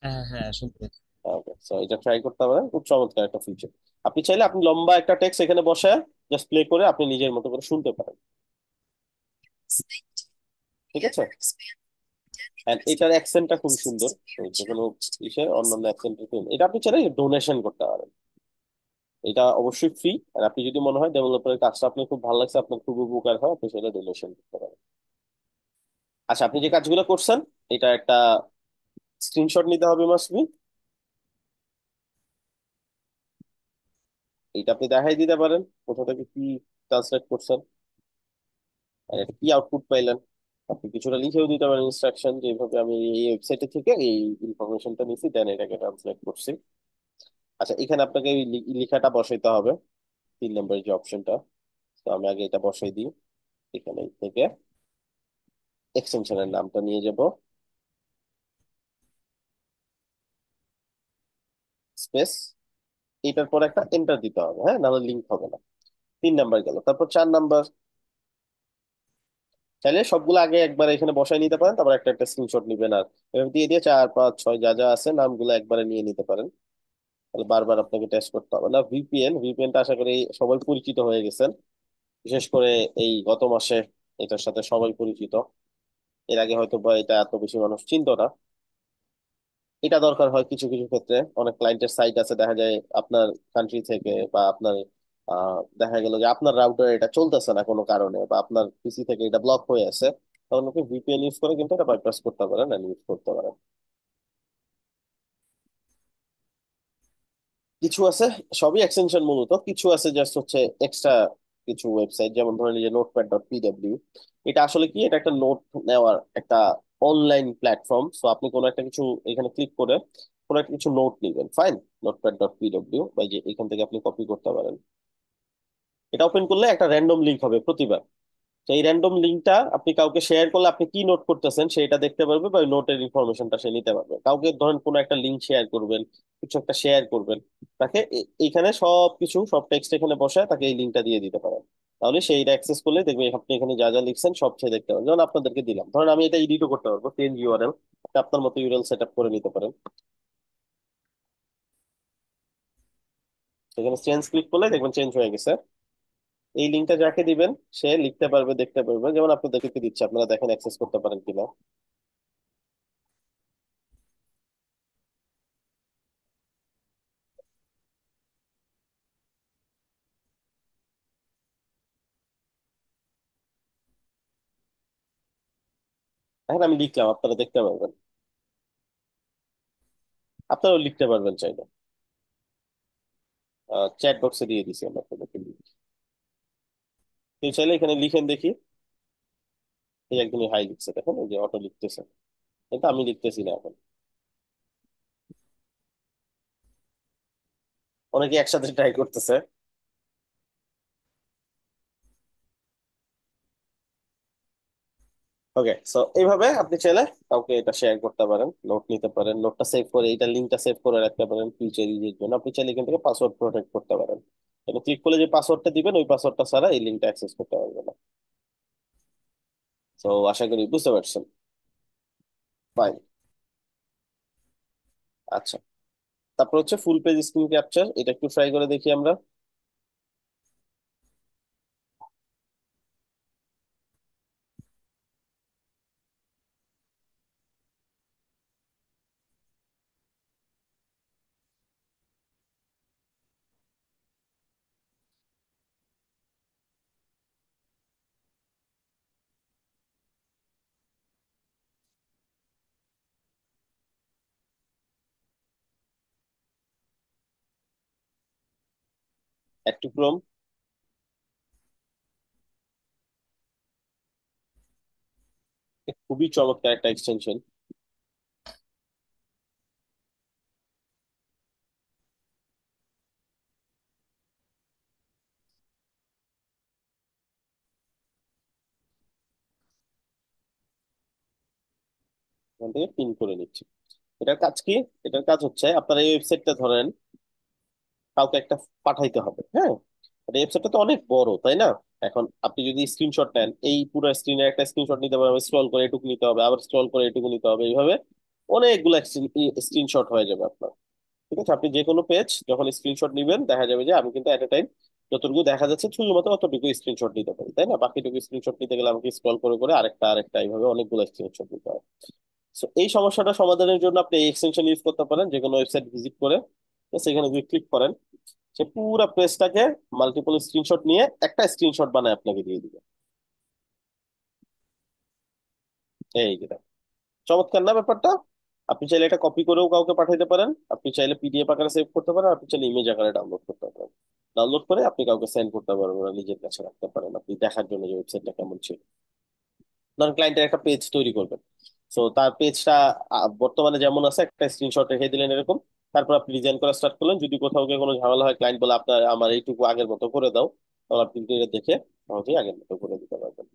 হ্যাঁ হ্যাঁ, শুনতে পাচ্ছি। ওকে, সো এটা ট্রাই করতে পারেন, খুব চমৎকার একটা ফিচার। আপনি চাইলে আপনি লম্বা একটা টেক্সট এখানে বসে জাস্ট প্লে করে আপনি নিজের মতো করে শুনতে পারেন। ঠিক আছে, এন্ড এটার অ্যাকসেন্টটা খুব সুন্দর, ওই যে কোনো ইসে অন্যান্য অ্যাকসেন্টের এটা আপনি চাইলে ডোনেশন করতে পারেন। এটা অবশ্যই ফ্রি, আর আপনি যদি মনে হয় ডেভেলপারের কাজটা আপনার খুব ভালো লাগছে, আপনার খুব উপকার হয়, আপনি সেটা ডোনেশন করতে পারেন। আচ্ছা, আপনি যে কাজগুলো করছেন এটা একটা স্ক্রিনশট নিতে হবে মাসবি। এটা আপনি দেখাই দিতে পারেন কোথা থেকে কি ট্রান্সলেট করছেন, আর এটা কি আউটপুট পাইলেন। আপনি কিছুটা লিখেও দিতে পারেন ইনস্ট্রাকশন, যে এইভাবে আমি এই ওয়েবসাইটে থেকে এই ইনফরমেশনটা নিছি, দেন এটাকে ট্রান্সলেট করছি। আচ্ছা, এখানে আপনাকে এই লেখাটা বসাইতে হবে, 3 নম্বরের যে অপশনটা। আমি আগে এটা বসাই দিই। এখানে থেকে এক্সটেনশনের নামটা নিয়ে যাব, স্পেস, এটার পর একটা এন্টার দিতে হবে, হ্যাঁ, নাহলে লিঙ্ক হবে না। 3 নাম্বার গেল, তারপর 4 নাম্বার। চাইলে সবগুলো আগে একবার এখানে বসাই নিতে পারেন, তারপর একটা একটা স্ক্রিনশট নিবেন, আর এভাবে দিয়ে দিয়ে 4 5 6 যা যা আছে নামগুলো একবারে নিয়ে নিতে পারেন। তাহলে বারবার আপনাকে টেস্ট করতে হবে না। ভিপিএনটা আশা করি সবাই পরিচিত হয়ে গেছেন, বিশেষ করে এই গত মাসে এটার সাথে সবাই পরিচিত। এর আগে হয়তো বা এটা এত বেশি মানুষ চিনতো না। এটা দরকার হয় কিছু কিছু ক্ষেত্রে, অনেক ক্লায়েন্টের সাইট আছে দেখা যায় আপনার কান্ট্রি থেকে, বা আপনার দেখা গেল যে আপনার রাউটারে এটা চলতেছে না কোনো কারণে, বা আপনার পিসি থেকে এটা ব্লক হয়ে আছে, তখন আপনি ভিপিএন ইউজ করে কিন্তু এটা বাইপাস করতে পারেন, ইউজ করতে পারেন। কিছু আছে, সবই এক্সটেনশন মূলত, কিছু আছে জাস্ট হচ্ছে এক্সট্রা কিছু ওয়েবসাইট, যেমন ধরেন এই যে নোটপ্যাড.পিডব্লিউ। এটা আসলে কি, এটা একটা নোট নেওয়ার একটা অনলাইন প্ল্যাটফর্ম। সো আপনি কোনো একটা কিছু এখানে ক্লিক করে কোনো একটা কিছু নোট নিবেন, ফাইন, নোটপ্যাড.পিডব্লিউ, বা এই যে এখান থেকে আপনি কপি করতে পারেন। এটা ওপেন করলে একটা র্যান্ডম লিঙ্ক হবে প্রতিবার। তো এই র্যান্ডম লিঙ্কটা আপনি কাউকে শেয়ার করলে আপনি কি নোট করতেছেন সেটা দেখতে পারবে, বা ওই নোটের ইনফরমেশনটা সে নিতে পারবে। কাউকে ধরেন কোনো একটা লিঙ্ক শেয়ার করবেন, কিছু একটা শেয়ার করবেন, তাকে এইখানে সব কিছু, সব টেক্সট এখানে বসায় তাকে এই লিঙ্কটা দিয়ে দিতে পারেন। তাহলে সেইটা অ্যাক্সেস করলে দেখবে আপনি এখানে যা যা লিখছেন সব সে দেখতে পারেন। যেমন আপনাদেরকে দিলাম, ধরেন আমি এটা এডিটও করতে পারবো, চেঞ্জ ইউআরএল, আপনি আপনার মতো ইউআরএল সেট আপ করে নিতে পারেন। এখানে চেঞ্জ ক্লিক করলে দেখবেন চেঞ্জ হয়ে গেছে। এই লিঙ্কটা যাকে দিবেন সে লিখতে পারবে, দেখতে পারবে। যেমন আপনাদেরকে দিচ্ছে, আপনারা দেখেন অ্যাক্সেস করতে পারেন কিনা। এখন আমি লিখলাম, আপনারা দেখতে পারবেন, আপনারাও লিখতে পারবেন চাইলে। চ্যাট বক্সে দিয়ে দিছি আমি আপনাদেরকে লিঙ্ক। কেউ চাইলে এখানে লিখেন দেখি। এই একদমই হাই লিখছে, দেখেন এই যে অটো লিখতেছে, কিন্তু আমি লিখতেছি না এখন। অনেকে একসাথে ট্রাই করতেছে। ওকে, সো এইভাবে আপনি চাইলে কাউকে এটা শেয়ার করতে পারেন, নোট নিতে পারেন, নোটটা সেভ করে এইটা লিঙ্কটা সেভ করে রাখতে পারেন ফিউচার ইউজের জন্য। আপনি চাইলে এখান থেকে পাসওয়ার্ড প্রোটেক্ট করতে পারেন। এটা ক্লিক করলে যে পাসওয়ার্ডটা দিবেন ওই পাসওয়ার্ডটা ছাড়া এই লিঙ্কটা অ্যাক্সেস করতে পারবেন না। তো আশা করি বুঝতে পারছেন। ফাইন। আচ্ছা, তারপর হচ্ছে ফুল পেজ স্ক্রিন ক্যাপচার, এটা একটু ট্রাই করে দেখি আমরা। একটু ক্রোম। খুবই চমৎকার একটা এক্সটেনশন। এখান থেকে পিন করে নিচ্ছি। এটার কাজ কি? এটার কাজ হচ্ছে আপনার এই ওয়েবসাইটটা ধরেন কাউকে একটা পাঠাইতে হবে, হ্যাঁ। এই ওয়েবসাইটটা তো অনেক বড়, তাই না? এখন আপনি যদি স্ক্রিনশট নেন, এই পুরো স্ক্রিনের একটা স্ক্রিনশট নিতে পারবেন, স্ক্রল করে এটুকু নিতে হবে, আবার স্ক্রল করে এটুকু নিতে হবে, এইভাবে অনেকগুলো স্ক্রিনশট হয়ে যাবে আপনার। ঠিক আছে, আপনি যে কোনো পেজ যখন স্ক্রিনশট নিবেন দেখা যাবে যে আমি কিন্তু এট এ টাইম যতটুকু দেখা যাচ্ছে শুধুমাত্র অতটুকু স্ক্রিনশট নিতে পারি, তাই না? বাকিটুকু স্ক্রিনশট নিতে গেলে আমাকে স্ক্রল করে করে আরেকটা আরেকটা এইভাবে অনেকগুলো স্ক্রিনশট নিতে হয়। তো এই সমস্যাটা সমাধানের জন্য আপনি এই এক্সটেনশন ইউজ করতে পারেন, যে কোনো ওয়েবসাইট ভিজিট করে সেখানে যদি ক্লিক করেন সে পুরো পেজটাকে মাল্টিপল স্ক্রিনশট নিয়ে একটা স্ক্রিনশট বানায় আপনাকে দিয়ে দিবে। এই যে দেখেন, চমৎকার না ব্যাপারটা? আপনি চাইলে এটা কপি করেও কাউকে পাঠাতে পারেন, আপনি চাইলে পিডিএফ আকারে সেভ করতে পারেন, আপনি চাইলে ইমেজ আকারে ডাউনলোড করতে পারেন। ডাউনলোড করে আপনি কাউকে সেন্ড করতে পারবেন, ওরা নিজের কাছে রাখতে পারেন, আপনি দেখার জন্য যে ওয়েবসাইটটা কেমন ছিল। ধরেন ক্লায়েন্টের একটা পেজ তৈরি করবেন, তো তার পেজটা বর্তমানে যেমন আছে একটা স্ক্রিনশট রেখে দিলেন এরকম। তারপর আপনি ডিজাইন করা স্টার্ট করলেন, যদি কোথাও গিয়ে কোনো ঝামেলা হয়, ক্লায়েন্ট বলে আপনার আমার এইটুকু আগের মতো করে দাও, তাহলে আপনি কিন্তু এটা দেখে সহজেই আগের মতো করে দিতে পারবেন।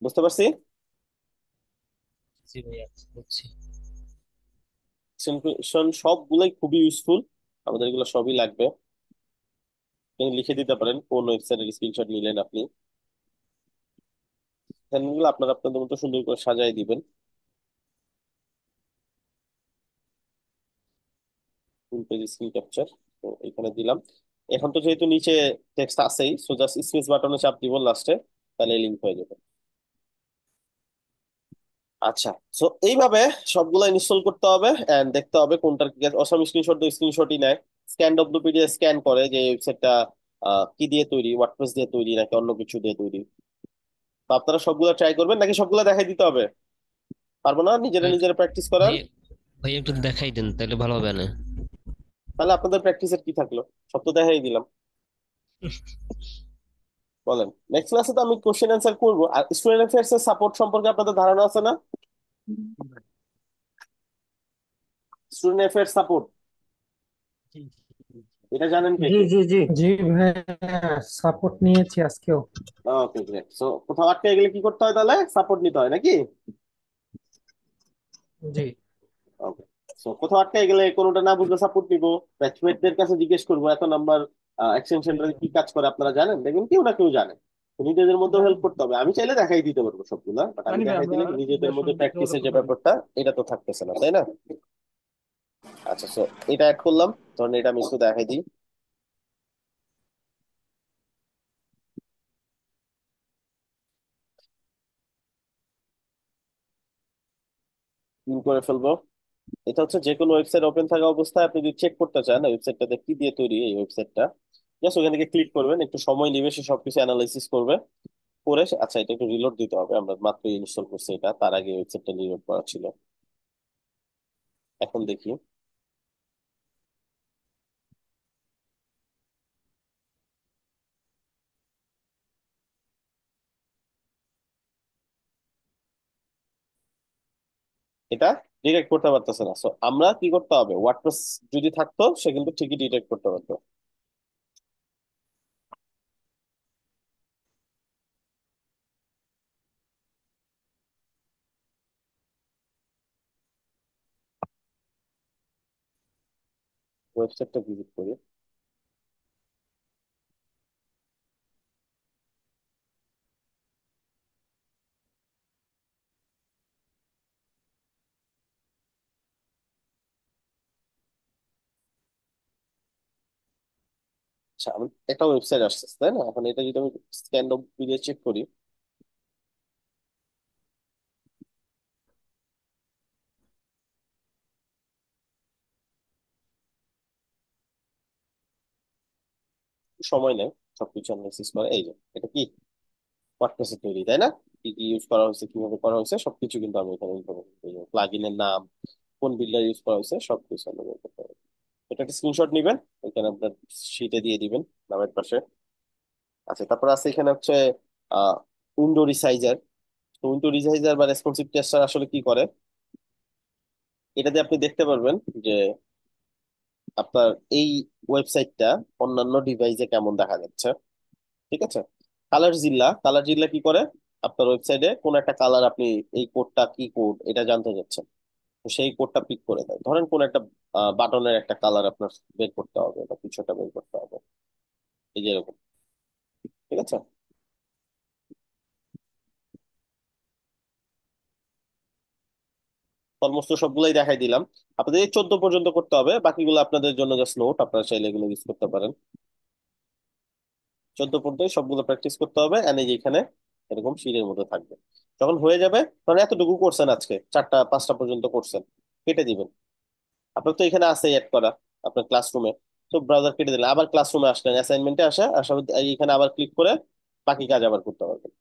বুঝতে পারছি? জি ভাইয়া, বুঝছি। এক্সটেনশন সবগুলোই খুবই ইউজফুল, আমাদের এগুলো সবই লাগবে। আপনি লিখে দিতে পারেন কোন ওয়েবসাইটের স্ক্রিনশট নিলেন আপনি, এগুলো আপনারা আপনাদের মতো সুন্দর করে সাজাই দিবেন। ফুল পেজ স্ক্রিন ক্যাপচার, তো এখানে দিলাম। এখন তো যেহেতু নিচে টেক্সট আছেই, সো জাস্ট স্পেস বাটনে চাপ দিব লাস্টে, তাহলে লিংক হয়ে যাবে। আচ্ছা, সো এইভাবে সবগুলো ইনস্টল করতে হবে এন্ড দেখতে হবে কোনটার কি আছে। অসম স্ক্রিনশট তো স্ক্রিনশটই নেয়, স্ক্যান ডব্লিউপিডিএফ স্ক্যান করে যে ওয়েবসাইটটা কি দিয়ে তৈরি, ওয়ার্ডপ্রেস দিয়ে তৈরি নাকি অন্য কিছু দিয়ে তৈরি। তো আপনারা সবগুলো ট্রাই করবেন নাকি সবগুলো দেখাই দিতে হবে? পারবো না নিজেরা ভাই নিজেরা প্র্যাকটিস করার? ভাই ভাই একটু দেখাই দেন তাহলে ভালো হবে না? তাহলে আপনাদের প্র্যাকটিসের কি থাকলো, সব তো দেখাই দিলাম। বলেন, নেক্সট ক্লাসে তো আমি কোশ্চেন অ্যান্সার করবো। আর স্টুডেন্ট অ্যাফেয়ার্স এর সাপোর্ট সম্পর্কে আপনাদের ধারণা আছে না? স্টুডেন্ট অ্যাফেয়ার্স সাপোর্ট, এটা জানেন কে জি কে? জি জি জি ভাইয়া, সাপোর্ট নিয়েছি আজকেও। Okay great. সো কোথাও আটকে গেলে কি করতে হয়, তাহলে সাপোর্ট নিতে হয় নাকি? জি। ওকে। সো কোথাও আটকে গেলে কোনোটা না বুঝলে সাপোর্ট নিবো, ব্যাচমেটদের কাছে জিজ্ঞেস করবো এত নাম্বার এক্সটেনশনটা কি কাজ করে আপনারা জানেন, দেখবেন কেউ না কেউ জানে। তো নিজেদের মধ্যে হেল্প করতে হবে, আমি চাইলে দেখাই দিতে পারবো সবগুলা, বাট আমি জানি ভাই, দেখাই আমরা দিলে নিজেদের মধ্যে দর্শন প্র্যাকটিসের ডেভেলপ যে করি। ব্যাপারটা, এটা তো থাকতেছে না, তাই না? আচ্ছা, সো এটা অ্যাড করলাম, ধরুন এটা আমি একটু দেখাই দিই। কি করে ফেলবো? এটা হচ্ছে যে কোনো ওয়েবসাইট ওপেন থাকা অবস্থায় আপনি যদি চেক করতে চান ওয়েবসাইটটাতে কি দিয়ে তৈরি এই ওয়েবসাইটটা, জাস্ট ওখান থেকে ক্লিক করবেন, একটু সময় নিবে, সে সবকিছু অ্যানালাইসিস করবে, করে আচ্ছা এটা একটু রিলোড দিতে হবে, আমরা মাত্র ইনস্টল করছি এটা, তার আগে ওয়েবসাইটটা রিলোড করা ছিল। এখন দেখি, এটা ডিটেক্ট করতে পারতেছে না। সো আমরা কি করতে হবে, ওয়ার্ডপ্রেস যদি থাকতো সে কিন্তু ঠিকই ডিটেক্ট করতে পারতো। ওয়েবসাইটটা ভিজিট করি। আচ্ছা, আমি একটা ওয়েবসাইট আসছে তাই না, এখন এটা যদি আমি স্ক্যান অফ ভিডিও চেক করি, সময় নেই সবকিছু অ্যানালাইসিস করে। এই যে এটা কি ওয়ার্ডপ্রেসে তৈরি, তাই না? কি কি ইউজ করা হয়েছে, কিভাবে করা হয়েছে, সবকিছু কিন্তু আমি এখানে প্লাগ ইনের নাম, কোন বিল্ডার ইউজ করা হয়েছে, সবকিছু আমি বের করতে পারবো। এটা একটা স্ক্রিনশট নিবেন, এখানে আপনার শিটে দিয়ে দিবেন নামের পাশে। আচ্ছা, তারপর আছে এখানে হচ্ছে আহ উইন্ডো রিসাইজার। তো উইন্ডো রিসাইজার বা রেসপন্সিভ টেস্টার আসলে কি করে, এটা দিয়ে আপনি দেখতে পারবেন যে আপনার এই ওয়েবসাইটটা অন্যান্য ডিভাইসে কেমন দেখা যাচ্ছে। ঠিক আছে? কালার জিল্লা কি করে, আপনার ওয়েবসাইটে কোন একটা কালার, আপনি এই কোডটা কি কোড এটা জানতে চাচ্ছেন, তো সেই কোডটা পিক করে দেয়। ধরেন কোন একটা বাটনের একটা কালার আপনার বের করতে হবে বা কিছু একটা বের করতে হবে, এই যে এরকম। ঠিক আছে? অলমোস্ট সবগুলাই দেখাই দিলাম। আপনাদের এই 14 পর্যন্ত করতে হবে, বাকিগুলো আপনাদের জন্য জাস্ট নোট, আপনারা চাইলে এগুলো ইউজ করতে পারেন। 14 পর্যন্ত সবগুলো প্র্যাকটিস করতে হবে, এন্ড এই যে এখানে এরকম সিটের মধ্যে থাকবে। যখন হয়ে যাবে, তখন এতটুকু করছেন আজকে 4টা 5টা পর্যন্ত করছেন, কেটে দিবেন। আপনার তো এখানে আছে অ্যাড করা আপনার ক্লাসরুমে, তো ব্রাউজার কেটে দিলেন, আবার ক্লাসরুমে আসলেন, অ্যাসাইনমেন্টে আসা এখানে আবার ক্লিক করে বাকি কাজ আবার করতে পারবেন।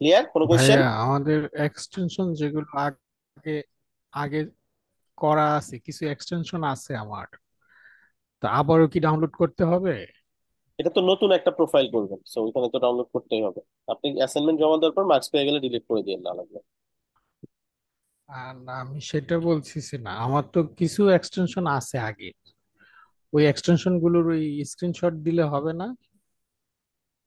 ক্লিয়ার? কোনো কোয়েশ্চেন? ভাইয়া আমাদের এক্সটেনশন যেগুলো আগে আগে করা আছে, কিছু এক্সটেনশন আছে আমার, তা আবারও কি ডাউনলোড করতে হবে? এটা তো নতুন একটা প্রোফাইল করবেন, সো ওইখানে তো ডাউনলোড করতেই হবে। আপনি অ্যাসাইনমেন্ট জমা দেওয়ার পর মার্কস পেয়ে গেলে ডিলিট করে দিয়ে না লাগবে। আর না, আমি সেটা বলছিছি না, আমার তো কিছু এক্সটেনশন আছে আগে, ওই এক্সটেনশন গুলোর ওই স্ক্রিনশট দিলে হবে না?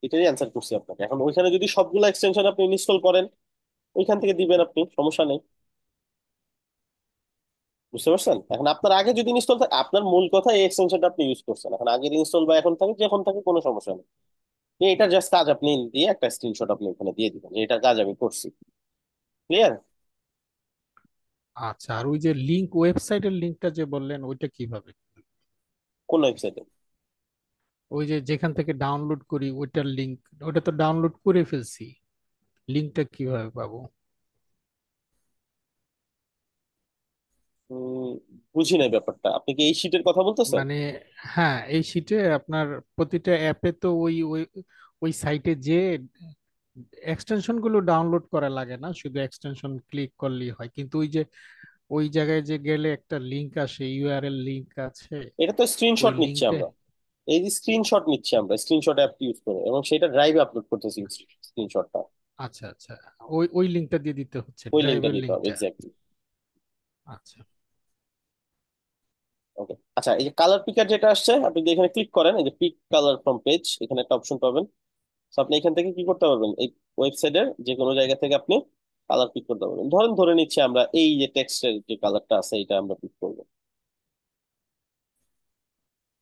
এটারই অ্যান্সার করছি আপনাকে। এখন ওইখানে যদি সবগুলো এক্সটেনশন আপনি ইনস্টল করেন, ওইখান থেকে দিবেন আপনি, সমস্যা নেই। বুঝতে পারছেন? এখন আপনার আগে যদি ইনস্টল থাকে, আপনার মূল কথা এই এক্সটেনশনটা আপনি ইউজ করছেন, এখন আগের ইনস্টল বা এখন থাকে, যখন থাকে কোনো সমস্যা নেই। এটার জাস্ট কাজ আপনি দিয়ে একটা স্ক্রিনশট আপনি ওখানে দিয়ে দিবেন যে এটার কাজ আমি করছি। ক্লিয়ার? আচ্ছা, আর ওই যে লিংক, ওয়েবসাইটের লিংকটা যে বললেন ওইটা কিভাবে? কোন ওয়েবসাইটে? ওই যে যেখান থেকে ডাউনলোড করি ওইটার লিংক, ওটা তো ডাউনলোড করে ফেলছি, লিংকটা কিভাবে পাবো? উম, বুঝি নাই ব্যাপারটা। আপনি কি এই শীটের কথা বলতেছেন? মানে হ্যাঁ, এই শিটে আপনার প্রতিটা অ্যাপে তো ওই ওই ওই সাইটে যে এক্সটেনশন গুলো ডাউনলোড করা লাগে না, শুধু এক্সটেনশন ক্লিক করলেই হয়, কিন্তু ওই যে ওই জায়গায় যে গেলে একটা লিংক আসে, ইউআরএল লিংক আছে, এটা তো ওই স্ক্রিনশট নিচ্ছি লিংকে। আমরা। এই যে স্ক্রিনশট নিচ্ছি আমরা, স্ক্রিনশট অ্যাপ ইউজ করে, এবং সেটা ড্রাইভে আপলোড করতেছি স্ক্রিনশটটা। আচ্ছা আচ্ছা, ওই ওই লিংকটা দিয়ে দিতে হচ্ছে, ওই লিঙ্কটা ড্রাইভের দিতে হবে, লিংকটা। এক্স্যাক্টলি। আচ্ছা ওকে, আচ্ছা, এই যে কালার পিকার যেটা আসছে, আপনি যদি এখানে ক্লিক করেন, এই যে পিক কালার ফ্রম পেজ, এখানে একটা অপশন পাবেন। তো আপনি এখান থেকে কি করতে পারবেন, এই ওয়েবসাইটের যে কোনো জায়গা থেকে আপনি কালার পিক করতে পারবেন। ধরেন ধরে নিচ্ছি আমরা এই যে টেক্সটের যে কালারটা আছে, এটা আমরা পিক করবো।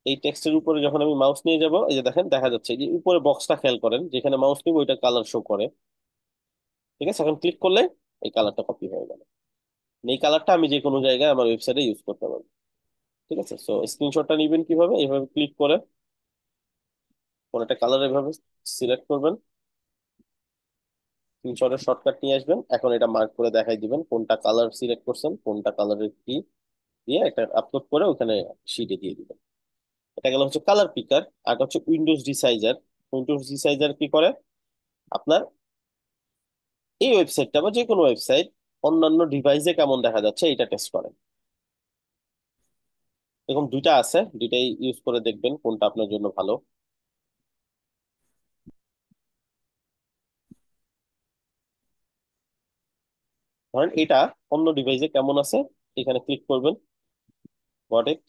এই টেক্সটের উপরে যখন আমি মাউস নিয়ে যাব, এই যে দেখেন দেখা যাচ্ছে, এই যে উপরে বক্সটা খেয়াল করেন, যেখানে মাউস নিব ওইটা কালার শো করে। ঠিক আছে, এখন ক্লিক করলে এই কালারটা কপি হয়ে গেল। এই কালারটা আমি যে কোনো জায়গায় আমার ওয়েবসাইটে ইউজ করতে পারবো। ঠিক আছে, সো স্ক্রিনশটটা নিবেন কিভাবে, এইভাবে ক্লিক করে কোন একটা কালার এভাবে সিলেক্ট করবেন, স্ক্রিনশটের শর্টকাট নিয়ে আসবেন, এখন এটা মার্ক করে দেখাই দিবেন কোনটা কালার সিলেক্ট করছেন, কোনটা কালারের কি, দিয়ে এটা আপলোড করে ওখানে শিটে দিয়ে দিবেন। এটা গেল হচ্ছে কালার পিকার। আর একটা হচ্ছে উইন্ডোজ রিসাইজার। উইন্ডোজ রিসাইজার কি করে, আপনার এই ওয়েবসাইটটা বা যে কোনো ওয়েবসাইট অন্যান্য ডিভাইসে কেমন দেখা যাচ্ছে এটা টেস্ট করে। এরকম দুইটা আছে, দুইটাই ইউজ করে দেখবেন কোনটা আপনার জন্য ভালো। ধরেন এটা অন্য ডিভাইসে কেমন আছে, এখানে ক্লিক করবেন, গট ইট।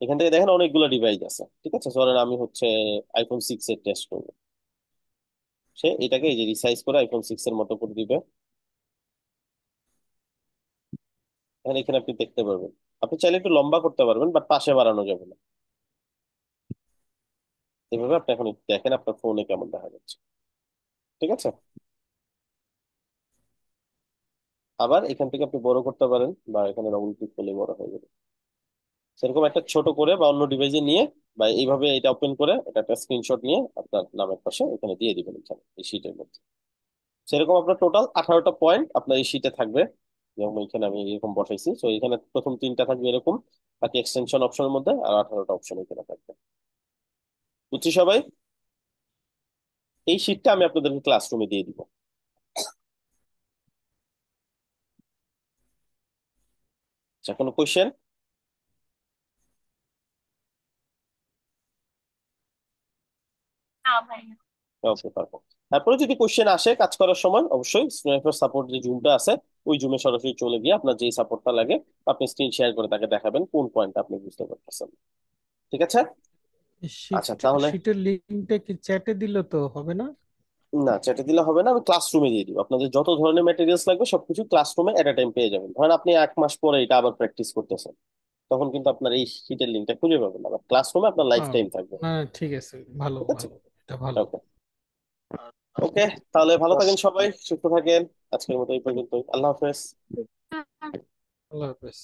এখান থেকে দেখেন অনেকগুলো ডিভাইস আছে। ঠিক আছে, ধরেন আমি হচ্ছে iPhone 6 এর টেস্ট করবো। সে এটাকে এই যে রিসাইজ করে iPhone 6 এর মতো করে দিবে। এখানে এখানে আপনি দেখতে পারবেন। আপনি চাইলে একটু লম্বা করতে পারবেন, বাট পাশে বাড়ানো যাবে না। এভাবে আপনি এখন একটু দেখেন আপনার ফোনে কেমন দেখা যাচ্ছে। ঠিক আছে, আবার এখান থেকে আপনি বড় করতে পারেন, বা এখানে ডবল ক্লিক করলে বড় হয়ে যাবে। সেরকম একটা ছোট করে বা অন্য ডিভাইসে নিয়ে, বা এইভাবে এটা ওপেন করে এটা একটা স্ক্রিনশট নিয়ে আপনার নামের পাশে এখানে দিয়ে দিবেন, এখানে এই শীটের মধ্যে। সেরকম আপনার টোটাল 18টা পয়েন্ট আপনার এই শীটে থাকবে। যেমন এখানে আমি এরকম বসাইছি, তো এখানে প্রথম তিনটা থাকবে এরকম, বাকি এক্সটেনশন অপশনের মধ্যে আর 18টা অপশন এখানে থাকবে। বুঝছি সবাই? এই শীটটা আমি আপনাদেরকে ক্লাসরুমে দিয়ে দিব। আচ্ছা, কোনো কোয়েশ্চেন? ওকে, পারবো। তারপরে যদি কোয়েশ্চেন আসে কাজ করার সময়, অবশ্যই স্নাইপার সাপোর্ট যে জুমটা আছে, ওই জুমে সরাসরি চলে গিয়ে আপনার যেই সাপোর্টটা লাগে আপনি স্ক্রিন শেয়ার করে তাকে দেখাবেন কোন পয়েন্ট আপনি বুঝতে পারতেছেন। ঠিক আছে? শিট, আচ্ছা, তাহলে শিটের লিংকটা কি চ্যাটে দিলে তো হবে না? না, চ্যাটে দিলে হবে না, আমি ক্লাসরুমে দিয়ে দিব। আপনাদের যত ধরনের ম্যাটেরিয়ালস লাগবে সবকিছু ক্লাসরুমে এট এ টাইম পেয়ে যাবেন। ধরেন আপনি 1 মাস পরে এটা আবার প্র্যাকটিস করতেছেন, তখন কিন্তু আপনার এই শীটের লিঙ্কটা খুঁজে পাবেন না, বাট ক্লাসরুমে আপনার লাইফ হ্যাঁ, টাইম থাকবে। না ঠিক আছে, ভালো ঠিক আছে, ভালো, এটা ভালো। ওকে। ওকে, তাহলে ভালো থাকেন সবাই, সুস্থ থাকেন। আজকের মতো এই পর্যন্তই, আল্লাহ হাফেজ। আল্লাহ হাফেজ।